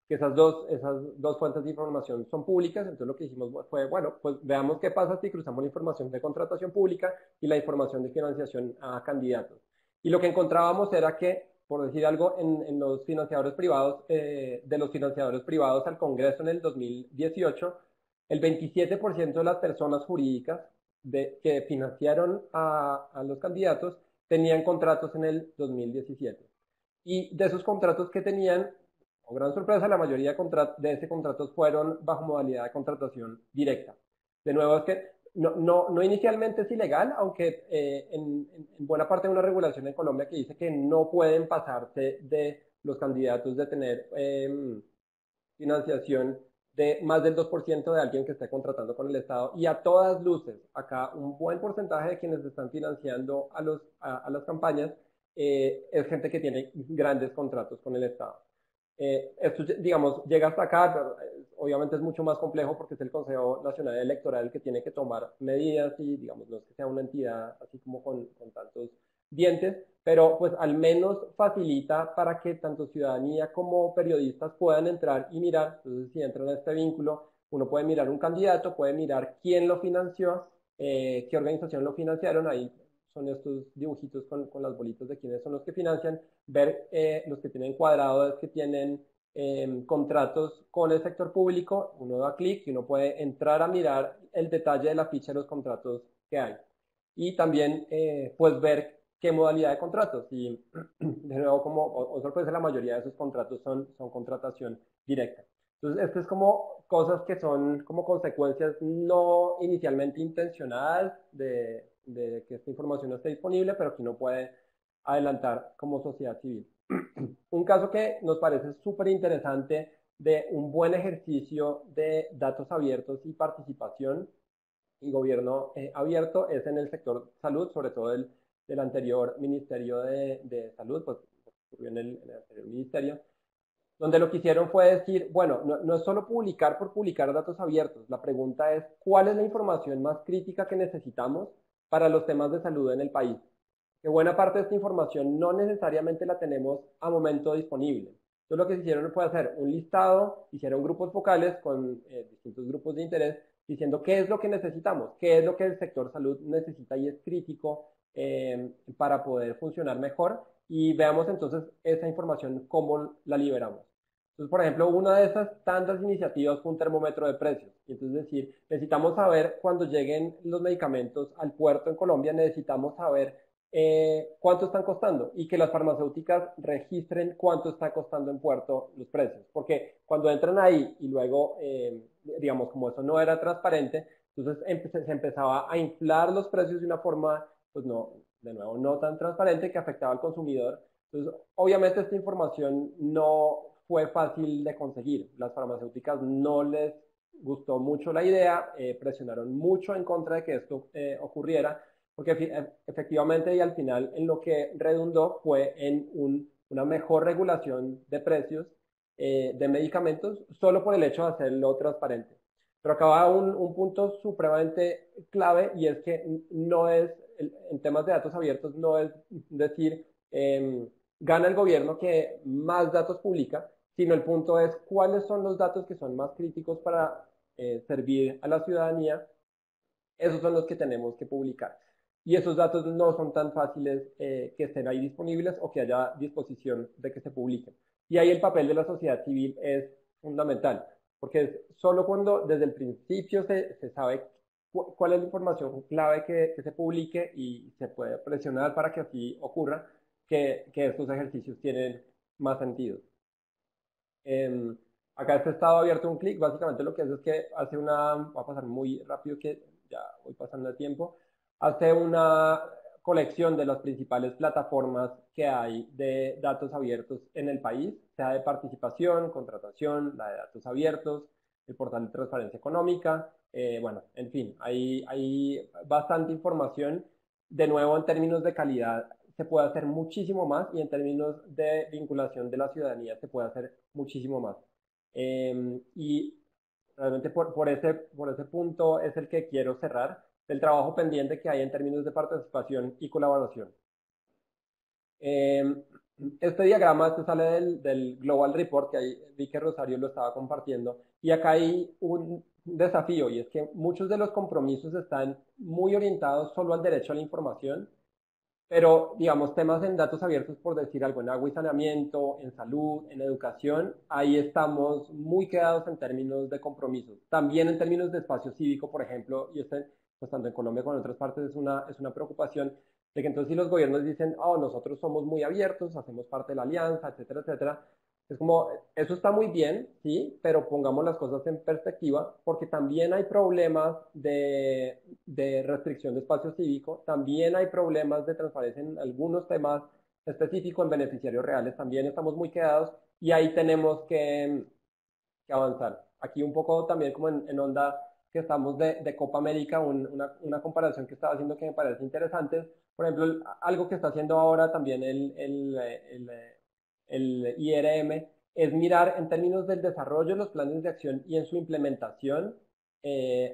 que esas dos fuentes de información son públicas. Entonces lo que hicimos fue, bueno, pues veamos qué pasa si cruzamos la información de contratación pública y la información de financiación a candidatos. Y lo que encontrábamos era que, por decir algo, en los financiadores privados, de los financiadores privados al Congreso en el 2018, el 27% de las personas jurídicas que financiaron a los candidatos tenían contratos en el 2017. Y de esos contratos que tenían, con gran sorpresa, la mayoría de esos contratos fueron bajo modalidad de contratación directa. De nuevo, es que no inicialmente es ilegal, aunque en buena parte hay una regulación en Colombia que dice que no pueden pasarse de los candidatos de tener financiación de más del 2% de alguien que esté contratando con el Estado. Y a todas luces, acá un buen porcentaje de quienes están financiando a las campañas es gente que tiene grandes contratos con el Estado. Esto, digamos, llega hasta acá, pero obviamente es mucho más complejo porque es el Consejo Nacional Electoral el que tiene que tomar medidas y, digamos, no es que sea una entidad así como con tantos dientes, pero pues al menos facilita para que tanto ciudadanía como periodistas puedan entrar y mirar. Entonces, si entran a este vínculo, uno puede mirar un candidato, puede mirar quién lo financió, qué organización lo financiaron. Ahí son estos dibujitos con las bolitas de quiénes son los que financian, ver los que tienen cuadrados, que tienen contratos con el sector público. Uno da clic y uno puede entrar a mirar el detalle de la ficha de los contratos que hay. Y también pues ver qué modalidad de contratos. Y de nuevo, como sorpresa, la mayoría de esos contratos son contratación directa. Entonces, esto es como cosas que son como consecuencias no inicialmente intencionadas de que esta información no esté disponible, pero que uno puede adelantar como sociedad civil. Un caso que nos parece súper interesante de un buen ejercicio de datos abiertos y participación y gobierno abierto es en el sector salud, sobre todo del anterior Ministerio de Salud, pues ocurrió en el anterior ministerio, donde lo que hicieron fue decir, bueno, no es solo publicar por publicar datos abiertos, la pregunta es, ¿cuál es la información más crítica que necesitamos para los temas de salud en el país? Que buena parte de esta información no necesariamente la tenemos a momento disponible. Entonces lo que hicieron fue hacer un listado, hicieron grupos focales con distintos grupos de interés, diciendo qué es lo que necesitamos, qué es lo que el sector salud necesita y es crítico para poder funcionar mejor. y veamos entonces esa información, cómo la liberamos. Entonces, por ejemplo, una de esas tantas iniciativas fue un termómetro de precios. Entonces, es decir, necesitamos saber cuando lleguen los medicamentos al puerto en Colombia, necesitamos saber cuánto están costando y que las farmacéuticas registren cuánto está costando en puerto los precios. Porque cuando entran ahí y luego, digamos, como eso no era transparente, entonces se empezaba a inflar los precios de una forma, pues no, de nuevo, no tan transparente que afectaba al consumidor. Entonces, obviamente esta información no fue fácil de conseguir. Las farmacéuticas no les gustó mucho la idea, presionaron mucho en contra de que esto ocurriera, porque efectivamente y al final en lo que redundó fue en una mejor regulación de precios de medicamentos solo por el hecho de hacerlo transparente. Pero acaba un punto supremamente clave y es que no es, en temas de datos abiertos, no es decir, gana el gobierno que más datos publica, sino el punto es cuáles son los datos que son más críticos para servir a la ciudadanía. Esos son los que tenemos que publicar. Y esos datos no son tan fáciles que estén ahí disponibles o que haya disposición de que se publiquen. Y ahí el papel de la sociedad civil es fundamental, porque es solo cuando desde el principio se sabe cuál es la información clave que se publique y se puede presionar para que así ocurra, que estos ejercicios tienen más sentido. Acá este estado abierto un clic, básicamente lo que hace es que hace va a pasar muy rápido que ya voy pasando de tiempo, hace una colección de las principales plataformas que hay de datos abiertos en el país, sea de participación, contratación, la de datos abiertos, el portal de transparencia económica, bueno, en fin, hay bastante información. De nuevo, en términos de calidad, se puede hacer muchísimo más y en términos de vinculación de la ciudadanía se puede hacer muchísimo más. Y realmente por ese punto es el que quiero cerrar, del trabajo pendiente que hay en términos de participación y colaboración. Este diagrama sale del Global Report, que ahí vi que Rosario lo estaba compartiendo, y acá hay un desafío, y es que muchos de los compromisos están muy orientados solo al derecho a la información, pero, digamos, temas en datos abiertos, por decir algo, en agua y saneamiento, en salud, en educación, ahí estamos muy quedados en términos de compromisos. También en términos de espacio cívico, por ejemplo, y pues tanto en Colombia como en otras partes es una preocupación de que entonces si los gobiernos dicen, oh, nosotros somos muy abiertos, hacemos parte de la alianza, etcétera, etcétera, es como, eso está muy bien, sí, pero pongamos las cosas en perspectiva, porque también hay problemas de restricción de espacio cívico, también hay problemas de transparencia en algunos temas específicos, en beneficiarios reales, también estamos muy quedados y ahí tenemos que avanzar. Aquí un poco también como en onda que estamos de Copa América, una comparación que estaba haciendo que me parece interesante. Por ejemplo, algo que está haciendo ahora también el IRM es mirar en términos del desarrollo de los planes de acción y en su implementación,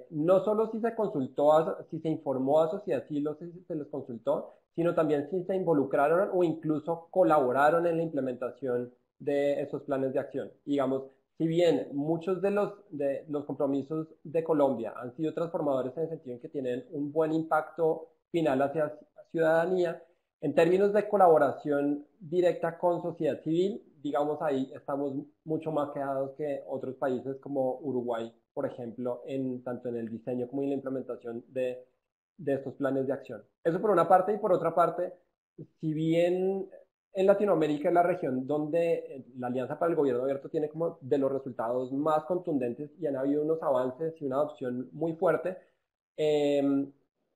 no solo si se consultó, si se informó a sociedad civil, si se les consultó, sino también si se involucraron o incluso colaboraron en la implementación de esos planes de acción. Digamos, si bien muchos de los compromisos de Colombia han sido transformadores en el sentido en que tienen un buen impacto final hacia ciudadanía, en términos de colaboración directa con sociedad civil, digamos ahí estamos mucho más quedados que otros países como Uruguay, por ejemplo, tanto en el diseño como en la implementación de estos planes de acción. Eso por una parte, y por otra parte, si bien en Latinoamérica es la región donde la Alianza para el Gobierno Abierto tiene como de los resultados más contundentes y han habido unos avances y una adopción muy fuerte,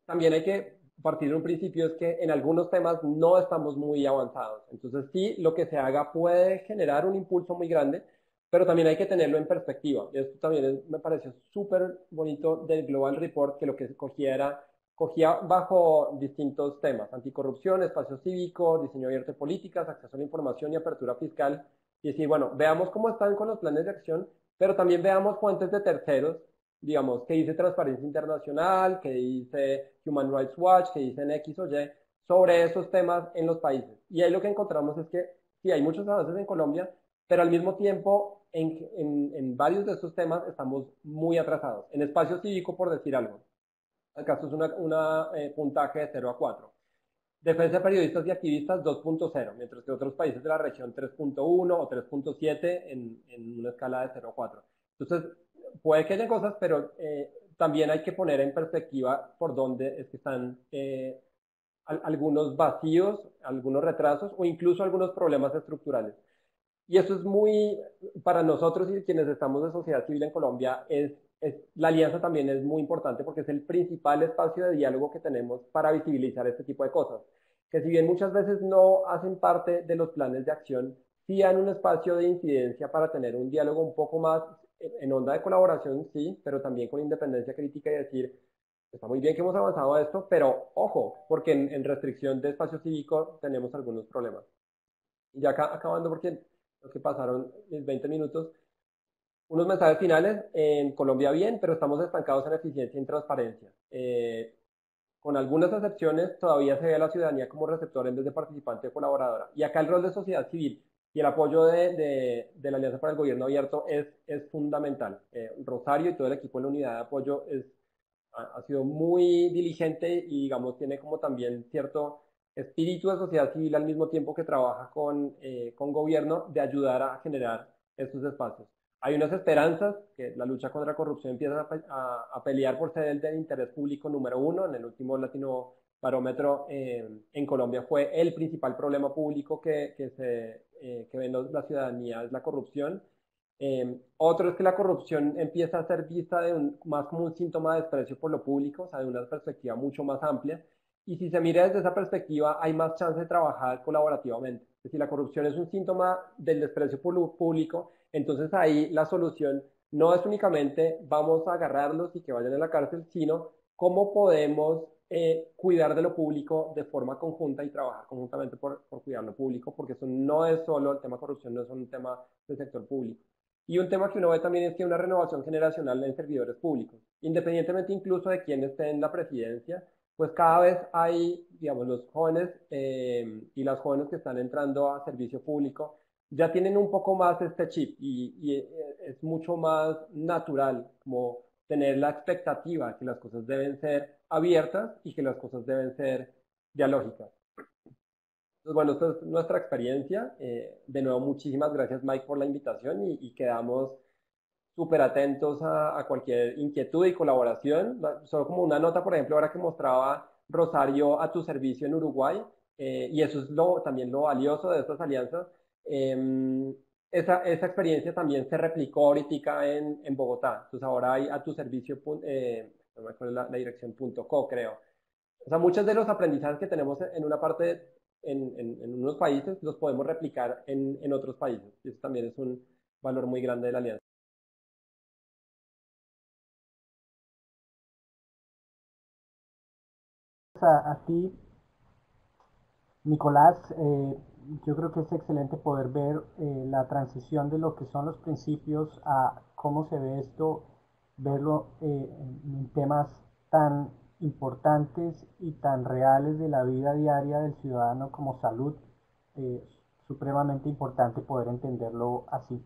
también hay que partir de un principio, es que en algunos temas no estamos muy avanzados. Entonces sí, lo que se haga puede generar un impulso muy grande, pero también hay que tenerlo en perspectiva. Esto también me pareció súper bonito del Global Report, que lo que cogía bajo distintos temas: anticorrupción, espacio cívico, diseño abierto de políticas, acceso a la información y apertura fiscal. Y decir, bueno, veamos cómo están con los planes de acción, pero también veamos fuentes de terceros, digamos, que dice Transparencia Internacional, que dice Human Rights Watch, que dicen X o Y, sobre esos temas en los países. Y ahí lo que encontramos es que sí, hay muchos avances en Colombia, pero al mismo tiempo en varios de estos temas estamos muy atrasados. En espacio cívico, por decir algo. Acá esto es un puntaje de 0 a 4. defensa de periodistas y activistas 2.0, mientras que otros países de la región 3.1 o 3.7 en una escala de 0 a 4. Entonces, puede que haya cosas, pero también hay que poner en perspectiva por dónde es que están algunos vacíos, algunos retrasos o incluso algunos problemas estructurales. Y eso es muy, para nosotros y quienes estamos de sociedad civil en Colombia, la alianza también es muy importante porque es el principal espacio de diálogo que tenemos para visibilizar este tipo de cosas. Que si bien muchas veces no hacen parte de los planes de acción, sí dan un espacio de incidencia para tener un diálogo un poco más en onda de colaboración, sí, pero también con independencia crítica y decir, está muy bien que hemos avanzado a esto, pero ojo, porque en restricción de espacio cívico tenemos algunos problemas. Y ya acabando, porque los que pasaron 20 minutos, unos mensajes finales. En Colombia bien, pero estamos estancados en eficiencia y transparencia. Con algunas excepciones, todavía se ve a la ciudadanía como receptor en vez de participante o colaboradora. Y acá el rol de sociedad civil y el apoyo de la Alianza para el Gobierno Abierto es fundamental. Rosario y todo el equipo de la unidad de apoyo ha sido muy diligente y, digamos, tiene como también cierto espíritu de sociedad civil al mismo tiempo que trabaja con gobierno de ayudar a generar estos espacios. Hay unas esperanzas, que la lucha contra la corrupción empieza a pelear por ser el del interés público número 1. En el último Latino Barómetro en Colombia fue el principal problema público que ven la ciudadanía, es la corrupción. Otro es que la corrupción empieza a ser vista más como un síntoma de desprecio por lo público, o sea, de una perspectiva mucho más amplia. Y si se mira desde esa perspectiva, hay más chance de trabajar colaborativamente. Es decir, la corrupción es un síntoma del desprecio por lo público, entonces ahí la solución no es únicamente vamos a agarrarlos y que vayan a la cárcel, sino cómo podemos cuidar de lo público de forma conjunta y trabajar conjuntamente por cuidar lo público, porque eso no es solo el tema corrupción, no es un tema del sector público. Y un tema que uno ve también es que hay una renovación generacional en servidores públicos, independientemente incluso de quién esté en la presidencia, pues cada vez hay, digamos, los jóvenes y las jóvenes que están entrando a servicio público ya tienen un poco más este chip y es mucho más natural como tener la expectativa que las cosas deben ser abiertas y que las cosas deben ser dialógicas. Entonces, bueno, esta es nuestra experiencia. De nuevo, muchísimas gracias, Mike, por la invitación y quedamos súper atentos a cualquier inquietud y colaboración. Solo como una nota, por ejemplo, ahora que mostraba Rosario a tu servicio en Uruguay, y eso es también lo valioso de estas alianzas. Esa experiencia también se replicó ahorita en Bogotá. Entonces ahora hay a tu servicio, no me acuerdo la dirección .co, creo. O sea, muchos de los aprendizajes que tenemos en una parte, en unos países, los podemos replicar en otros países. Y eso también es un valor muy grande de la alianza. A ti, Nicolás, yo creo que es excelente poder ver la transición de lo que son los principios a cómo se ve esto, verlo en temas tan importantes y tan reales de la vida diaria del ciudadano como salud, supremamente importante poder entenderlo así.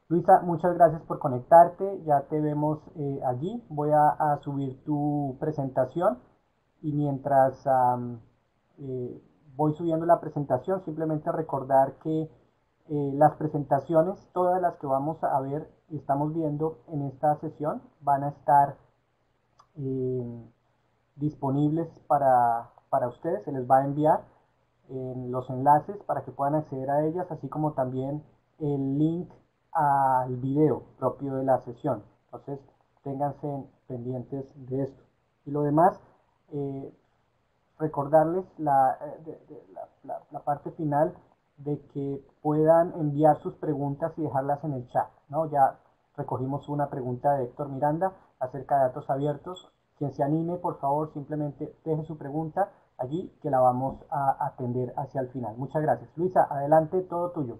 Luisa, muchas gracias por conectarte, ya te vemos allí, voy a subir tu presentación y mientras voy subiendo la presentación, simplemente recordar que las presentaciones, todas las que vamos a ver y estamos viendo en esta sesión, van a estar disponibles para ustedes, se les va a enviar los enlaces para que puedan acceder a ellas, así como también el link al video propio de la sesión. Entonces, ténganse pendientes de esto. Y lo demás, recordarles la parte final de que puedan enviar sus preguntas y dejarlas en el chat, ¿no? Ya recogimos una pregunta de Héctor Miranda acerca de datos abiertos. Quien se anime, por favor, simplemente deje su pregunta allí, que la vamos a atender hacia el final. Muchas gracias. Luisa, adelante, todo tuyo.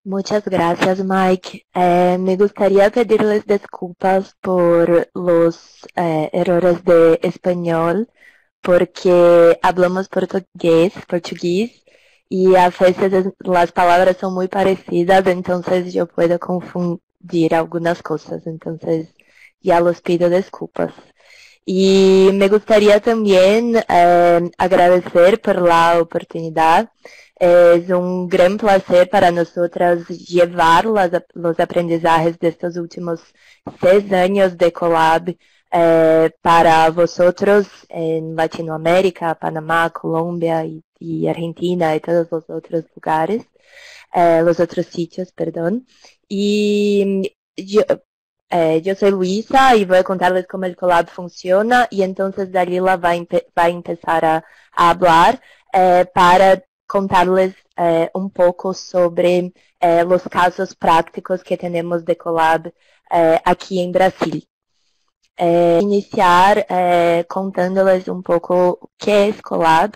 Muchas gracias, Mike. Me gustaría pedirles disculpas por los errores de español, porque hablamos portugués, y a veces las palabras son muy parecidas, entonces yo puedo confundir algunas cosas, entonces ya los pido disculpas. Y me gustaría también agradecer por la oportunidad. Es un gran placer para nosotras llevar los aprendizajes de estos últimos 6 años de Colab para vosotros en Latinoamérica, Panamá, Colombia y Argentina y todos los otros lugares, los otros sitios, perdón. Y yo soy Luisa y voy a contarles cómo el Colab funciona y entonces Dalila va a empezar a hablar para contarles un poco sobre los casos prácticos que tenemos de Colab aquí en Brasil. Iniciar contándoles un poco qué es Colab,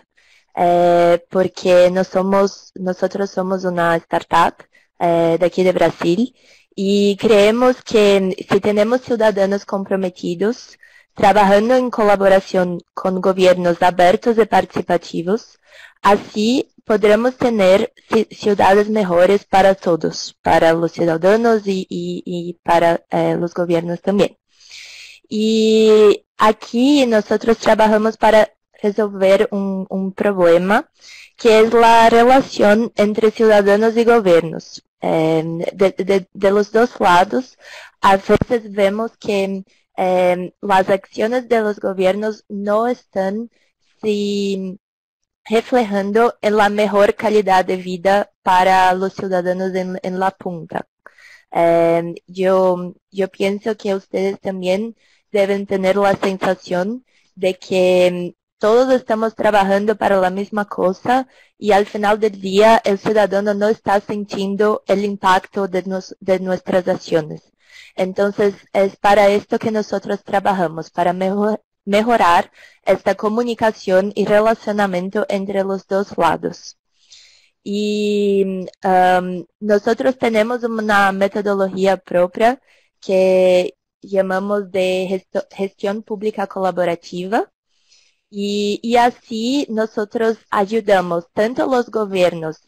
porque nosotros somos una startup de aquí de Brasil y creemos que si tenemos ciudadanos comprometidos, trabajando en colaboración con gobiernos abiertos y participativos, así podremos tener ciudades mejores para todos, para los ciudadanos y para los gobiernos también. Y aquí nosotros trabajamos para resolver un problema que es la relación entre ciudadanos y gobiernos. De los dos lados, a veces vemos que las acciones de los gobiernos no están reflejando en la mejor calidad de vida para los ciudadanos en la punta. Yo pienso que ustedes también deben tener la sensación de que todos estamos trabajando para la misma cosa y al final del día el ciudadano no está sintiendo el impacto de nuestras acciones. Entonces es para esto que nosotros trabajamos, para mejorar esta comunicación y relacionamiento entre los dos lados. Y nosotros tenemos una metodología propia que llamamos de gestión pública colaborativa. Y así nosotros ayudamos tanto a los gobiernos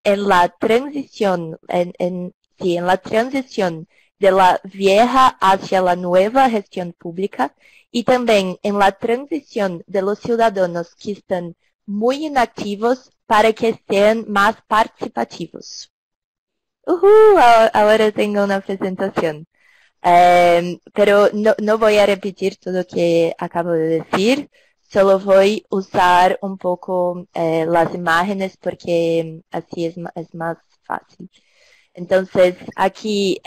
en la transición, en la transición de la vieja hacia la nueva gestión pública y también en la transición de los ciudadanos que están muy inactivos para que sean más participativos. Ahora tengo una presentación. Pero no voy a repetir todo lo que acabo de decir. Solo voy a usar un poco las imágenes porque así es más fácil. Entonces, aquí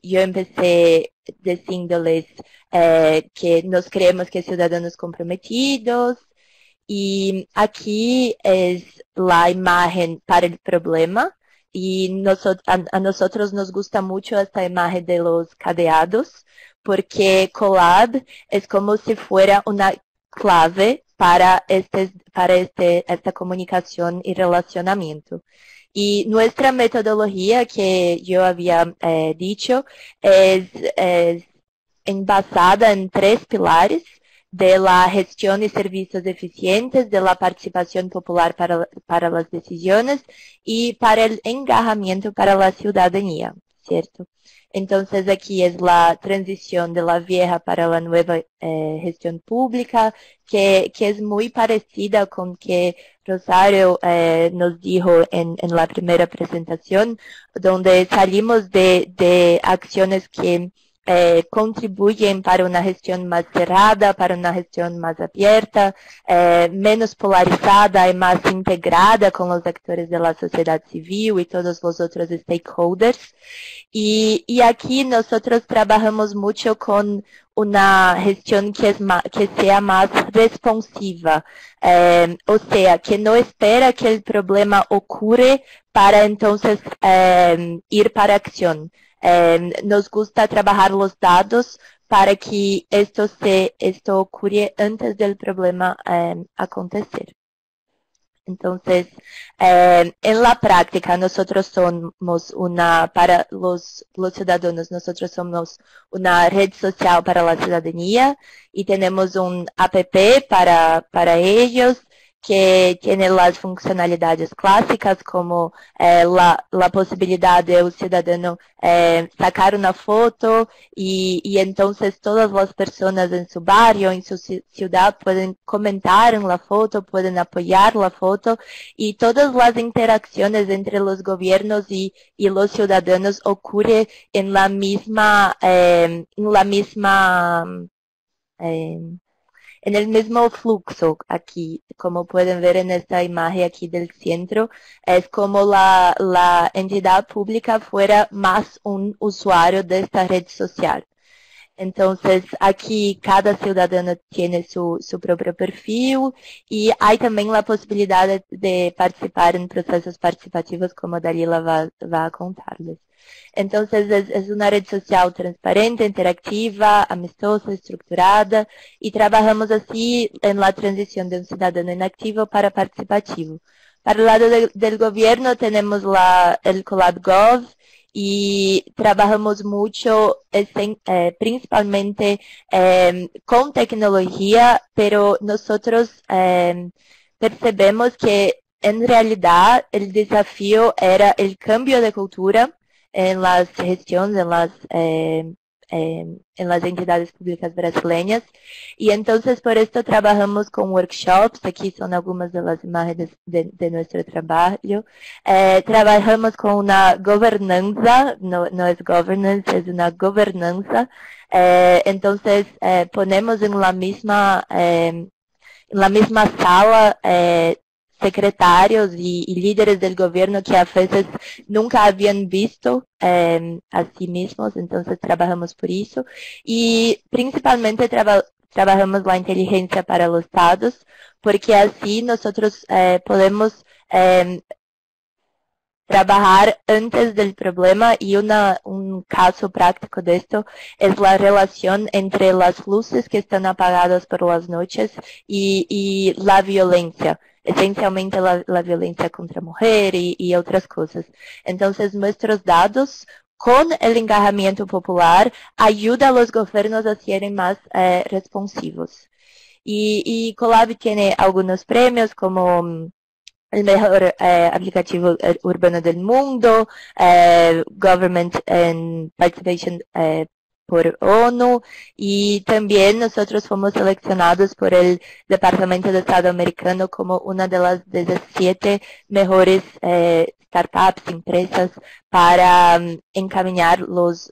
yo empecé diciéndoles que nos creemos que ciudadanos comprometidos y aquí es la imagen para el problema y a nosotros nos gusta mucho esta imagen de los cadeados porque Colab es como si fuera una clave para esta comunicación y relacionamiento. Y nuestra metodología que yo había dicho es basada en 3 pilares de la gestión y servicios eficientes, de la participación popular para las decisiones y para el engajamiento para la ciudadanía, ¿cierto? Entonces aquí es la transición de la vieja para la nueva gestión pública, que es muy parecida con que Rosario nos dijo en la primera presentación, donde salimos de acciones que contribuyen para una gestión más cerrada, para una gestión más abierta, menos polarizada y más integrada con los actores de la sociedad civil y todos los otros stakeholders. Y aquí nosotros trabajamos mucho con una gestión que sea más responsiva, o sea, que no espera que el problema ocurre para entonces ir para acción. Nos gusta trabajar los datos para que esto ocurra antes del problema acontecer. Entonces, en la práctica, nosotros somos para los ciudadanos, nosotros somos una red social para la ciudadanía y tenemos un app para ellos que tiene las funcionalidades clásicas, como la posibilidad de un ciudadano sacar una foto y entonces todas las personas en su barrio, en su ciudad, pueden comentar en la foto, pueden apoyar la foto, y todas las interacciones entre los gobiernos y los ciudadanos ocurren en la misma, en el mismo flujo aquí, como pueden ver en esta imagen aquí del centro, es como la entidad pública fuera más un usuario de esta red social. Entonces, aquí cada ciudadano tiene su propio perfil y hay también la posibilidad de participar en procesos participativos, como Dalila va a contarles. Entonces, es una red social transparente, interactiva, amistosa, estructurada, y trabajamos así en la transición de un ciudadano inactivo para participativo. Para el lado del gobierno tenemos el CollabGov, y trabajamos mucho, principalmente con tecnología, pero nosotros percebemos que en realidad el desafío era el cambio de cultura en las gestiones, en las entidades públicas brasileñas, y entonces por esto trabajamos con workshops. Aquí son algunas de las imágenes de nuestro trabajo. Trabajamos con una gobernanza, no es governance, es una gobernanza. Entonces ponemos en la misma sala secretarios y líderes del gobierno que a veces nunca habían visto a sí mismos, entonces trabajamos por eso. Y principalmente trabajamos la inteligencia para los estados, porque así nosotros podemos trabajar antes del problema, y un caso práctico de esto es la relación entre las luces que están apagadas por las noches y la violencia, esencialmente la violencia contra mujer y otras cosas. Entonces, nuestros datos con el engajamiento popular ayuda a los gobiernos a ser más responsivos. Y Colab tiene algunos premios como el mejor aplicativo urbano del mundo, Government and Participation por ONU, y también nosotros fuimos seleccionados por el Departamento de Estado americano como una de las 17 mejores startups, empresas, para encaminar los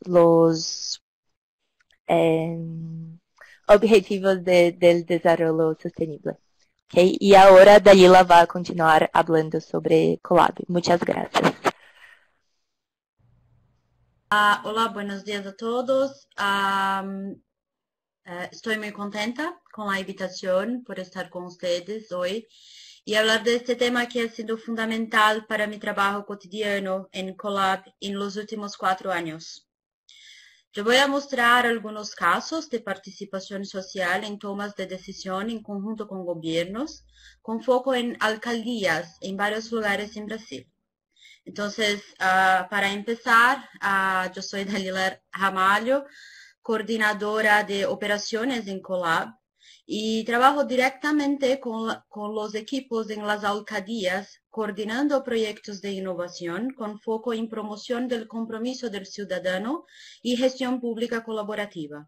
objetivos del desarrollo sostenible. Okay, y ahora Dalila va a continuar hablando sobre Colab. Muchas gracias. Hola, buenos días a todos. Estoy muy contenta con la invitación por estar con ustedes hoy y hablar de este tema que ha sido fundamental para mi trabajo cotidiano en Colab en los últimos 4 años. Yo voy a mostrar algunos casos de participación social en tomas de decisión en conjunto con gobiernos, con foco en alcaldías en varios lugares en Brasil. Entonces, para empezar, yo soy Dalila Ramalho, coordinadora de operaciones en Colab, y trabajo directamente con los equipos en las alcaldías, coordinando proyectos de innovación con foco en promoción del compromiso del ciudadano y gestión pública colaborativa.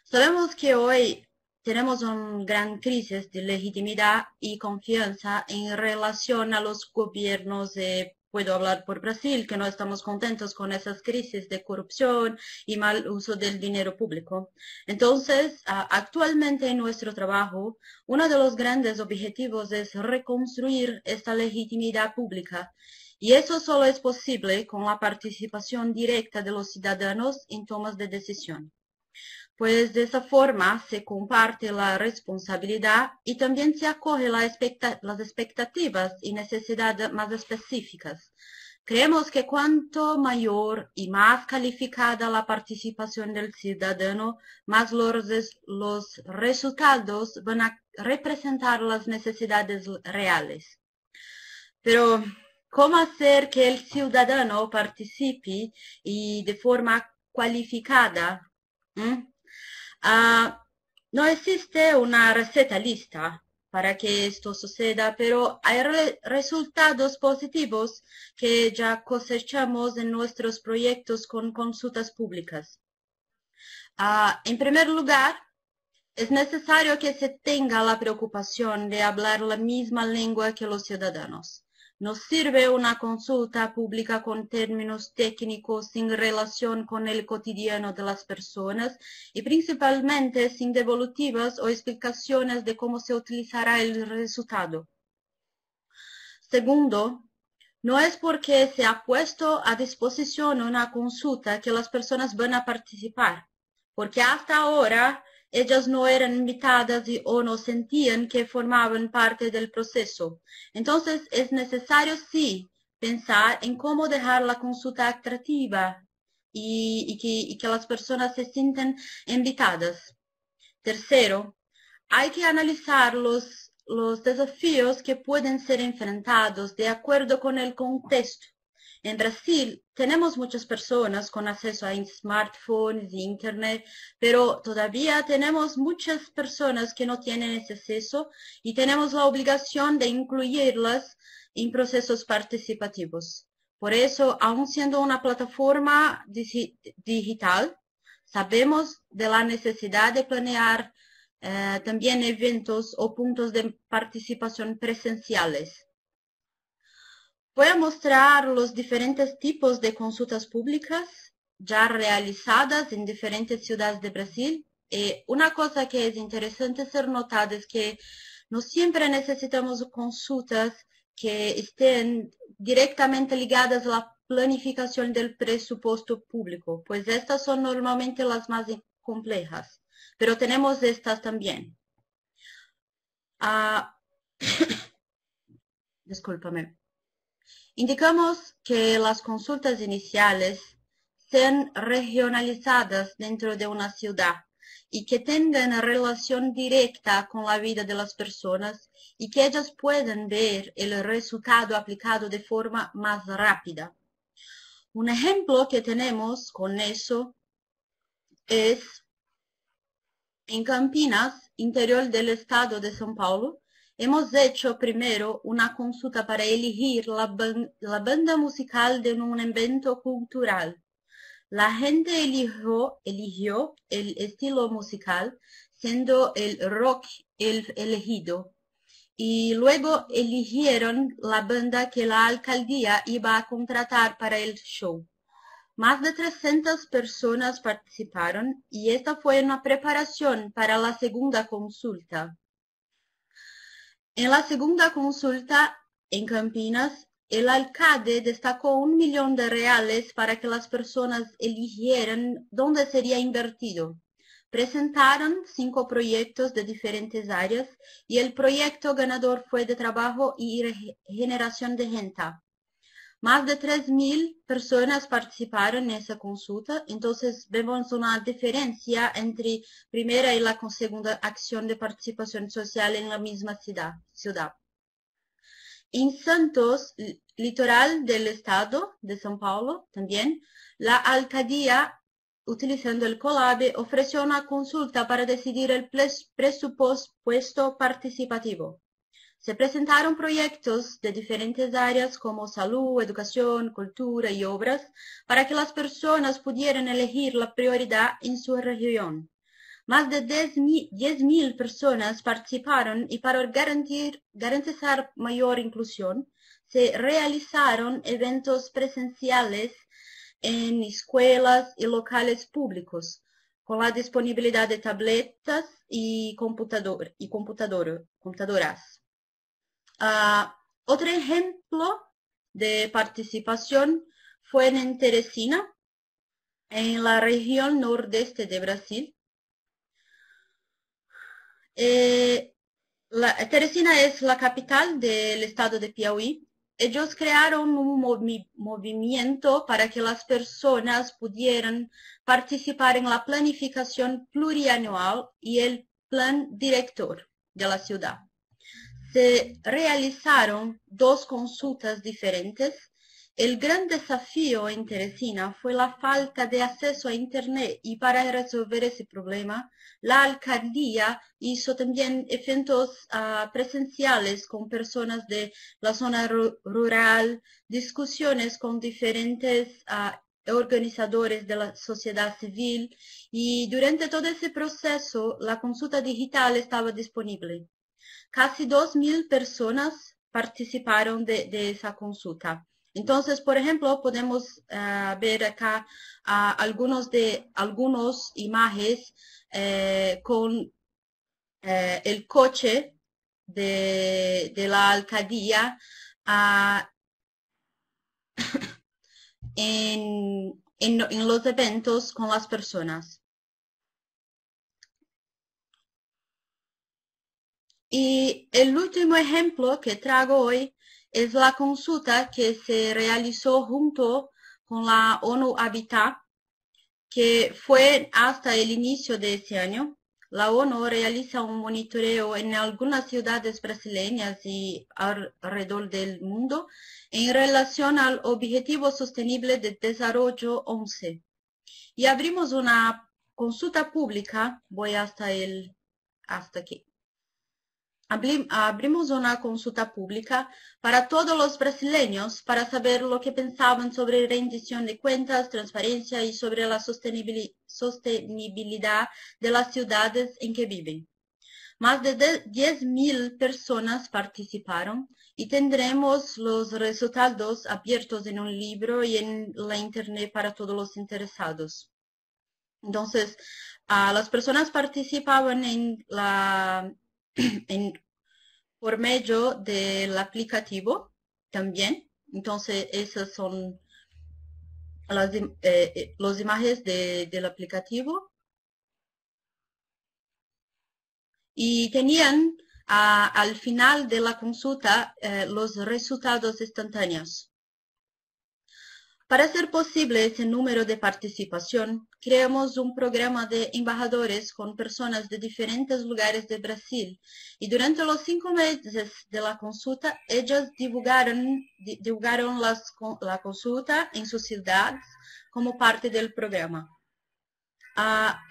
Sabemos que hoy tenemos una gran crisis de legitimidad y confianza en relación a los gobiernos. Puedo hablar por Brasil, que no estamos contentos con esas crisis de corrupción y mal uso del dinero público. Entonces, actualmente en nuestro trabajo, uno de los grandes objetivos es reconstruir esta legitimidad pública. Y eso solo es posible con la participación directa de los ciudadanos en tomas de decisión. Pues de esa forma se comparte la responsabilidad y también se acoge las expectativas y necesidades más específicas. Creemos que cuanto mayor y más calificada la participación del ciudadano, más los resultados van a representar las necesidades reales. Pero, ¿cómo hacer que el ciudadano participe y de forma cualificada? No existe una receta lista, para que esto suceda, pero hay resultados positivos que ya cosechamos en nuestros proyectos con consultas públicas. En primer lugar, es necesario que se tenga la preocupación de hablar la misma lengua que los ciudadanos. No sirve una consulta pública con términos técnicos sin relación con el cotidiano de las personas y principalmente sin devolutivas o explicaciones de cómo se utilizará el resultado. Segundo, no es porque se ha puesto a disposición una consulta que las personas van a participar, porque hasta ahora ellas no eran invitadas o no sentían que formaban parte del proceso. Entonces es necesario sí pensar en cómo dejar la consulta atractiva y que las personas se sientan invitadas. Tercero, hay que analizar los desafíos que pueden ser enfrentados de acuerdo con el contexto. En Brasil tenemos muchas personas con acceso a smartphones y internet, pero todavía tenemos muchas personas que no tienen ese acceso y tenemos la obligación de incluirlas en procesos participativos. Por eso, aun siendo una plataforma digital, sabemos de la necesidad de planear también eventos o puntos de participación presenciales. Voy a mostrar los diferentes tipos de consultas públicas ya realizadas en diferentes ciudades de Brasil. Una cosa que es interesante ser notada es que no siempre necesitamos consultas que estén directamente ligadas a la planificación del presupuesto público, pues estas son normalmente las más complejas, pero tenemos estas también. Discúlpame. Indicamos que las consultas iniciales sean regionalizadas dentro de una ciudad y que tengan relación directa con la vida de las personas y que ellas puedan ver el resultado aplicado de forma más rápida. Un ejemplo que tenemos con eso es en Campinas, interior del estado de São Paulo. Hemos hecho primero una consulta para elegir la banda musical de un evento cultural. La gente eligió el estilo musical, siendo el rock el elegido. Y luego eligieron la banda que la alcaldía iba a contratar para el show. Más de 300 personas participaron y esta fue una preparación para la segunda consulta. En la segunda consulta, en Campinas, el alcalde destacó $1 millón para que las personas eligieran dónde sería invertido. Presentaron 5 proyectos de diferentes áreas y el proyecto ganador fue de trabajo y generación de renta. Más de 3.000 personas participaron en esa consulta, entonces vemos una diferencia entre primera y la segunda acción de participación social en la misma ciudad. En Santos, litoral del estado de São Paulo, también, la alcaldía, utilizando el COLAB, ofreció una consulta para decidir el presupuesto participativo. Se presentaron proyectos de diferentes áreas como salud, educación, cultura y obras para que las personas pudieran elegir la prioridad en su región. Más de 10.000 personas participaron y para garantizar mayor inclusión, se realizaron eventos presenciales en escuelas y locales públicos, con la disponibilidad de tabletas y computadoras. Otro ejemplo de participación fue en Teresina, en la región nordeste de Brasil. Teresina es la capital del estado de Piauí. Ellos crearon un movimiento para que las personas pudieran participar en la planificación plurianual y el plan director de la ciudad. Se realizaron 2 consultas diferentes el gran desafío en Teresina fue la falta de acceso a Internet y para resolver ese problema, la alcaldía hizo también eventos presenciales con personas de la zona rural, discusiones con diferentes organizadores de la sociedad civil y durante todo ese proceso la consulta digital estaba disponible. Casi 2.000 personas participaron de esa consulta. Entonces, por ejemplo, podemos ver acá algunos imágenes con el coche de la alcaldía en los eventos con las personas. Y el último ejemplo que traigo hoy es la consulta que se realizó junto con la ONU Habitat, que fue hasta el inicio de este año. La ONU realiza un monitoreo en algunas ciudades brasileñas y alrededor del mundo en relación al Objetivo Sostenible de Desarrollo 11. Y abrimos una consulta pública, voy hasta aquí. Abrimos una consulta pública para todos los brasileños para saber lo que pensaban sobre rendición de cuentas, transparencia y sobre la sostenibilidad de las ciudades en que viven. Más de 10.000 personas participaron y tendremos los resultados abiertos en un libro y en la internet para todos los interesados. Entonces, las personas participaban por medio del aplicativo también. Entonces, esas son las imágenes del aplicativo. Y tenían al final de la consulta los resultados instantáneos. Para hacer posible ese número de participación, creamos un programa de embajadores con personas de diferentes lugares de Brasil y durante los 5 meses de la consulta, ellos divulgaron la consulta en sus ciudades como parte del programa.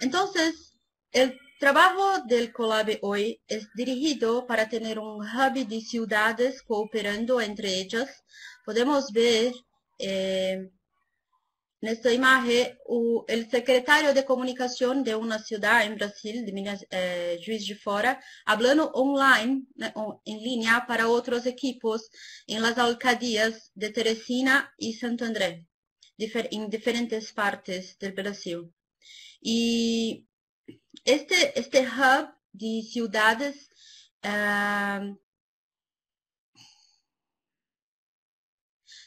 Entonces, el trabajo del Colab hoy es dirigido para tener un hub de ciudades cooperando entre ellas. Podemos ver en esta imagen el secretario de comunicación de una ciudad en Brasil, de Minas, Juiz de Fora, hablando online, en línea para otros equipos en las alcaldías de Teresina y Santo André, en diferentes partes del Brasil. Y este hub de ciudades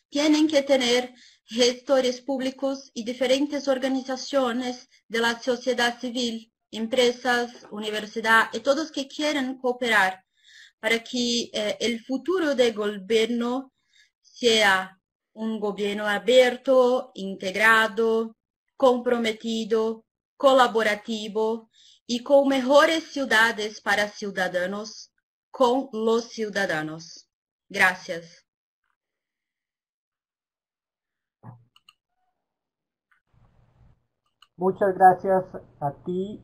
tienen que tener gestores públicos y diferentes organizaciones de la sociedad civil, empresas, universidad y todos que quieran cooperar para que el futuro del gobierno sea un gobierno abierto, integrado, comprometido, colaborativo y con mejores ciudades para ciudadanos, con los ciudadanos. Gracias. Muchas gracias a ti,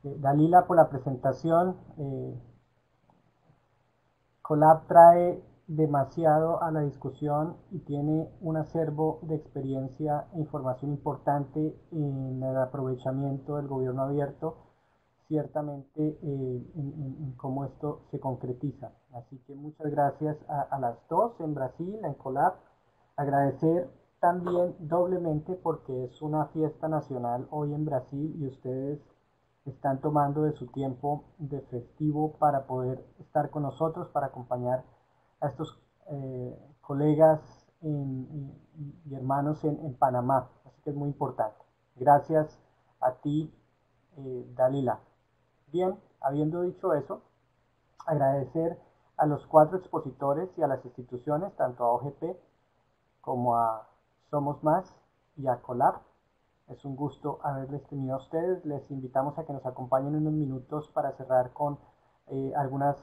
Dalila, por la presentación. Colab trae demasiado a la discusión y tiene un acervo de experiencia e información importante en el aprovechamiento del gobierno abierto, ciertamente en cómo esto se concretiza. Así que muchas gracias a las dos en Brasil, en Colab. Agradecer también doblemente porque es una fiesta nacional hoy en Brasil y ustedes están tomando de su tiempo de festivo para poder estar con nosotros, para acompañar a estos colegas y hermanos en Panamá. Así que es muy importante. Gracias a ti, Dalila. Bien, habiendo dicho eso, agradecer a los 4 expositores y a las instituciones, tanto a OGP como a Somos Más y a Colab. Es un gusto haberles tenido a ustedes. Les invitamos a que nos acompañen unos minutos para cerrar con algunas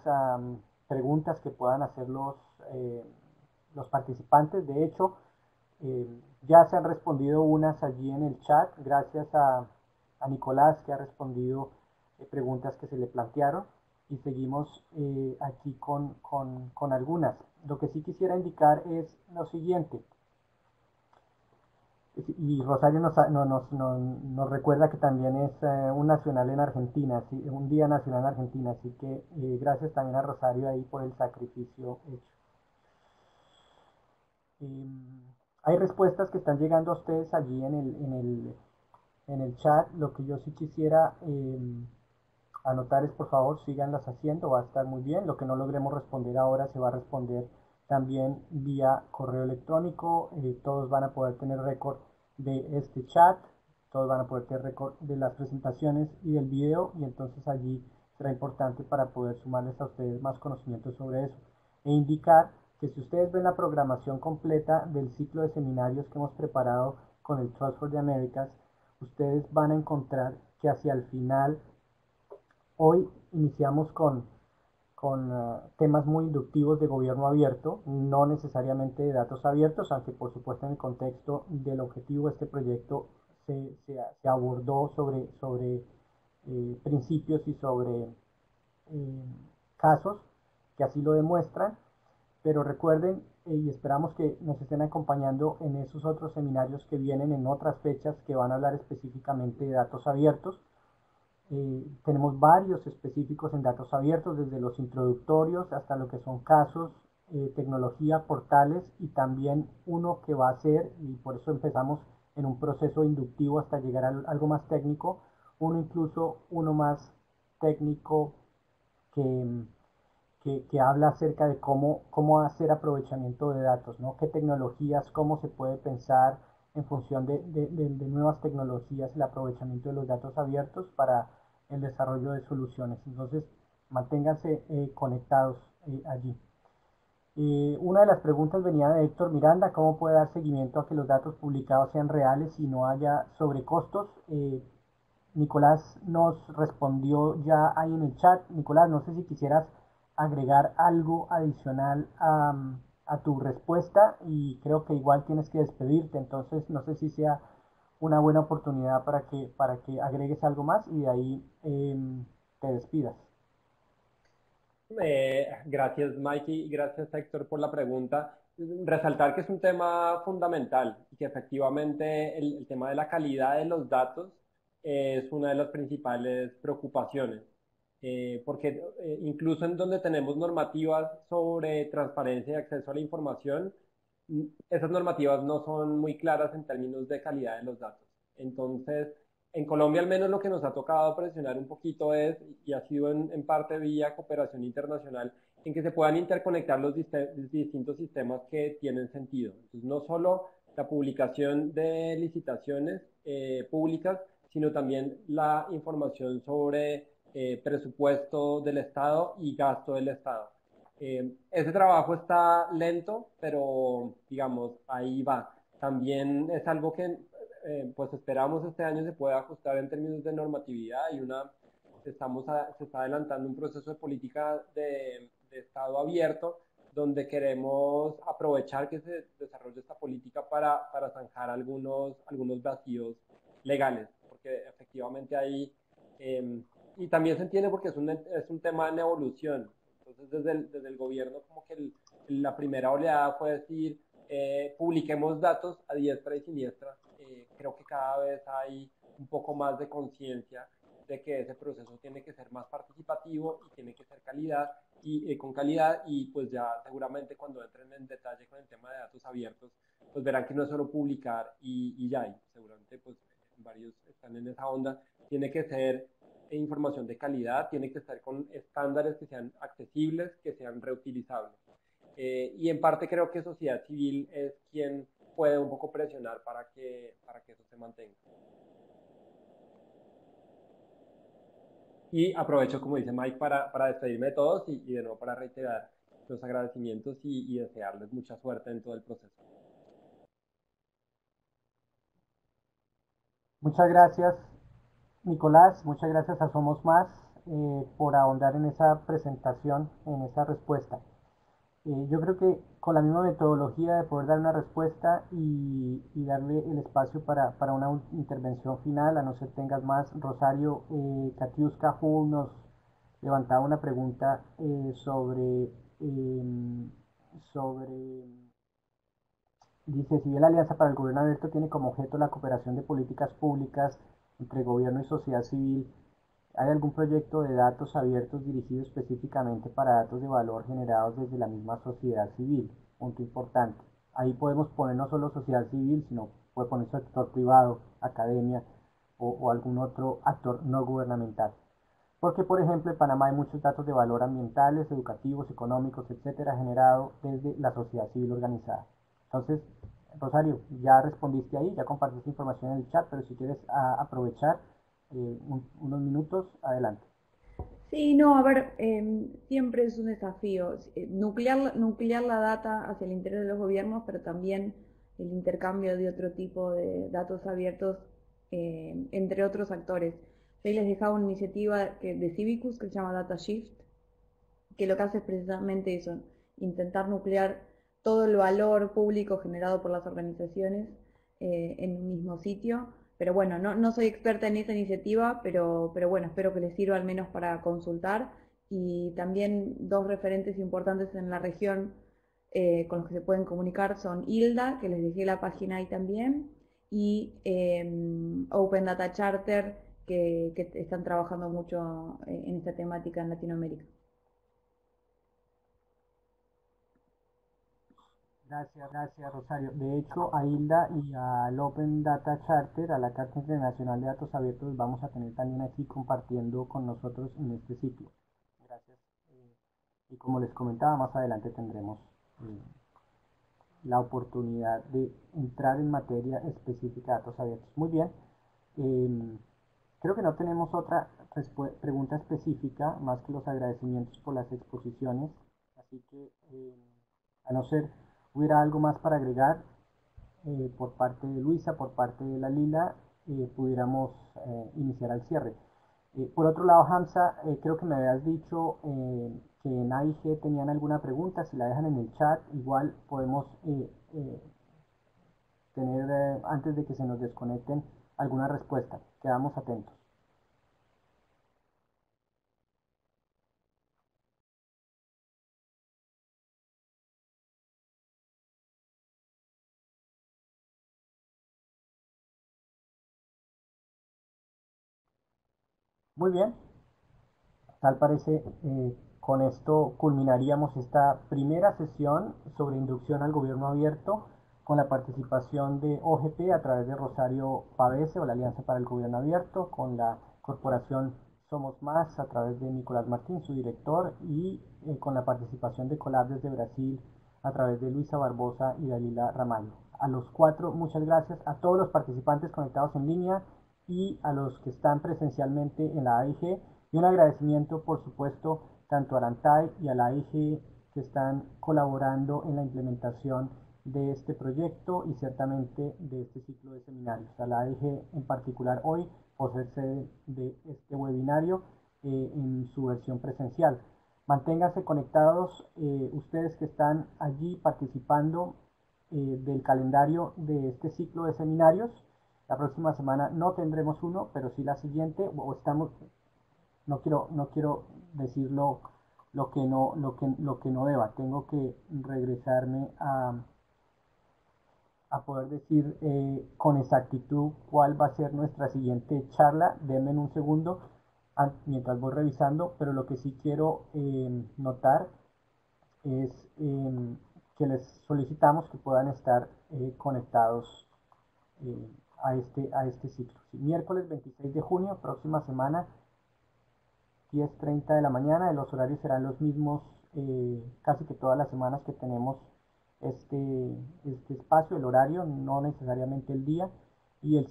preguntas que puedan hacer los participantes. De hecho, Ya se han respondido unas allí en el chat, gracias a Nicolás, que ha respondido preguntas que se le plantearon, y seguimos aquí con algunas. Lo que sí quisiera indicar es lo siguiente, y Rosario nos recuerda que también es un nacional en Argentina, ¿sí? Un día nacional en Argentina, así que gracias también a Rosario ahí por el sacrificio hecho. Hay respuestas que están llegando a ustedes allí en el chat. Lo que yo sí quisiera anotar es, por favor, síganlas haciendo, va a estar muy bien. Lo que no logremos responder ahora se va a responder también vía correo electrónico. Todos van a poder tener récord de este chat, todos van a poder tener récord de las presentaciones y del video, y entonces allí será importante para poder sumarles a ustedes más conocimientos sobre eso. E indicar que si ustedes ven la programación completa del ciclo de seminarios que hemos preparado con el Trust for the Americas, ustedes van a encontrar que hacia el final, hoy iniciamos con temas muy inductivos de gobierno abierto, no necesariamente de datos abiertos, aunque por supuesto en el contexto del objetivo de este proyecto se abordó sobre principios y sobre casos que así lo demuestran, pero recuerden y esperamos que nos estén acompañando en esos otros seminarios que vienen en otras fechas que van a hablar específicamente de datos abiertos. Tenemos varios específicos en datos abiertos, desde los introductorios hasta lo que son casos, tecnología, portales, y también uno que va a ser, y por eso empezamos en un proceso inductivo hasta llegar a algo más técnico, uno más técnico que habla acerca de cómo hacer aprovechamiento de datos, ¿no? Qué tecnologías, cómo se puede pensar en función de nuevas tecnologías, el aprovechamiento de los datos abiertos para el desarrollo de soluciones. Entonces, manténganse conectados allí. Una de las preguntas venía de Héctor Miranda: ¿cómo puede dar seguimiento a que los datos publicados sean reales y no haya sobrecostos? Nicolás nos respondió ya ahí en el chat. Nicolás, no sé si quisieras agregar algo adicional a tu respuesta, y creo que igual tienes que despedirte, entonces no sé si sea una buena oportunidad para que agregues algo más y de ahí te despidas. Gracias, Mikey, y gracias, Héctor, por la pregunta. Resaltar que es un tema fundamental y que efectivamente el tema de la calidad de los datos es una de las principales preocupaciones, porque incluso en donde tenemos normativas sobre transparencia y acceso a la información, esas normativas no son muy claras en términos de calidad de los datos. Entonces, en Colombia al menos lo que nos ha tocado presionar un poquito es, y ha sido en parte vía cooperación internacional, en que se puedan interconectar los distintos sistemas que tienen sentido. Entonces, no solo la publicación de licitaciones públicas, sino también la información sobre presupuesto del Estado y gasto del Estado. Ese trabajo está lento, pero digamos, ahí va. También es algo que pues esperamos este año se pueda ajustar en términos de normatividad, y se está adelantando un proceso de política de Estado abierto, donde queremos aprovechar que se desarrolle esta política para zanjar algunos vacíos legales, porque efectivamente ahí, y también se entiende porque es un tema en evolución. Entonces desde el gobierno como que la primera oleada fue decir, publiquemos datos a diestra y siniestra. Creo que cada vez hay un poco más de conciencia de que ese proceso tiene que ser más participativo y tiene que ser con calidad, y pues ya seguramente cuando entren en detalle con el tema de datos abiertos, pues verán que no es solo publicar y ya, y seguramente pues varios están en esa onda, tiene que ser información de calidad, tiene que estar con estándares que sean accesibles, que sean reutilizables. Y en parte creo que sociedad civil es quien puede un poco presionar para que eso se mantenga. Y aprovecho, como dice Mike, para despedirme de todos y de nuevo para reiterar los agradecimientos y desearles mucha suerte en todo el proceso. Muchas gracias, Nicolás. Muchas gracias a Somos Más por ahondar en esa presentación, en esa respuesta. Yo creo que con la misma metodología de poder dar una respuesta y darle el espacio para una intervención final, a no ser tengas más, Rosario, Katiuska Hu nos levantaba una pregunta sobre, dice, si bien la Alianza para el Gobierno Abierto tiene como objeto la cooperación de políticas públicas entre gobierno y sociedad civil, ¿hay algún proyecto de datos abiertos dirigido específicamente para datos de valor generados desde la misma sociedad civil? Punto importante. Ahí podemos poner no solo sociedad civil, sino puede poner sector privado, academia o algún otro actor no gubernamental. Porque, por ejemplo, en Panamá hay muchos datos de valor ambientales, educativos, económicos, etcétera, generados desde la sociedad civil organizada. Entonces, Rosario, ya respondiste ahí, ya compartiste información en el chat, pero si quieres aprovechar unos minutos, adelante. Sí, no, a ver, siempre es un desafío nuclear la data hacia el interior de los gobiernos, pero también el intercambio de otro tipo de datos abiertos entre otros actores. Ahí les dejaba una iniciativa de Civicus que se llama Data Shift, que lo que hace es precisamente eso, intentar nuclear todo el valor público generado por las organizaciones en un mismo sitio. Pero bueno, no soy experta en esa iniciativa, pero bueno, espero que les sirva al menos para consultar. Y también dos referentes importantes en la región con los que se pueden comunicar son Hilda, que les dejé la página ahí también, y Open Data Charter, que están trabajando mucho en esta temática en Latinoamérica. Gracias Rosario. De hecho, a Hilda y al Open Data Charter, a la Carta Internacional de Datos Abiertos, vamos a tener también aquí compartiendo con nosotros en este ciclo. Gracias. Y como les comentaba, más adelante tendremos la oportunidad de entrar en materia específica de datos abiertos. Muy bien. Creo que no tenemos otra pregunta específica más que los agradecimientos por las exposiciones. Así que, a no ser hubiera algo más para agregar por parte de Luisa, por parte de la Lila, pudiéramos iniciar el cierre. Por otro lado, Hamza, creo que me habías dicho que en AIG tenían alguna pregunta. Si la dejan en el chat, igual podemos tener, antes de que se nos desconecten, alguna respuesta. Quedamos atentos. Muy bien, tal parece con esto culminaríamos esta primera sesión sobre inducción al gobierno abierto con la participación de OGP a través de Rosario Pavese o la Alianza para el Gobierno Abierto, con la corporación Somos Más a través de Nicolás Martín, su director, y con la participación de Colab desde Brasil a través de Luisa Barbosa y Dalila Ramallo. A los cuatro, muchas gracias a todos los participantes conectados en línea y a los que están presencialmente en la AIG, y un agradecimiento, por supuesto, tanto a Arantay y a la AIG que están colaborando en la implementación de este proyecto y ciertamente de este ciclo de seminarios. A la AIG en particular hoy por ser sede de este webinario en su versión presencial. Manténganse conectados ustedes que están allí participando del calendario de este ciclo de seminarios. La próxima semana no tendremos uno, pero sí la siguiente, o estamos, no quiero decir lo que no deba, tengo que regresarme a poder decir con exactitud cuál va a ser nuestra siguiente charla. Denme un segundo mientras voy revisando, pero lo que sí quiero notar es que les solicitamos que puedan estar conectados a este ciclo. Sí, miércoles 26 de junio, próxima semana, 10:30 de la mañana. Los horarios serán los mismos casi que todas las semanas que tenemos este espacio, el horario, no necesariamente el día. Y la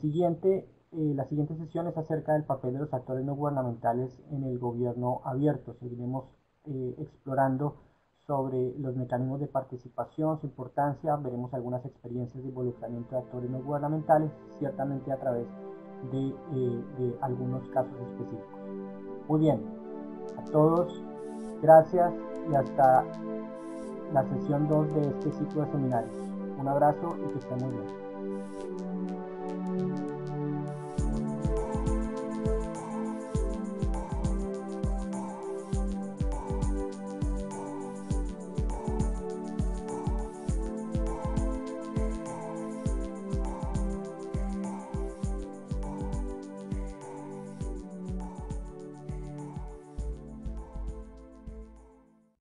siguiente sesión es acerca del papel de los actores no gubernamentales en el gobierno abierto. Seguiremos explorando sobre los mecanismos de participación, su importancia, veremos algunas experiencias de involucramiento de actores no gubernamentales, ciertamente a través de algunos casos específicos. Muy bien, a todos, gracias y hasta la sesión 2 de este ciclo de seminarios. Un abrazo y que estén muy bien.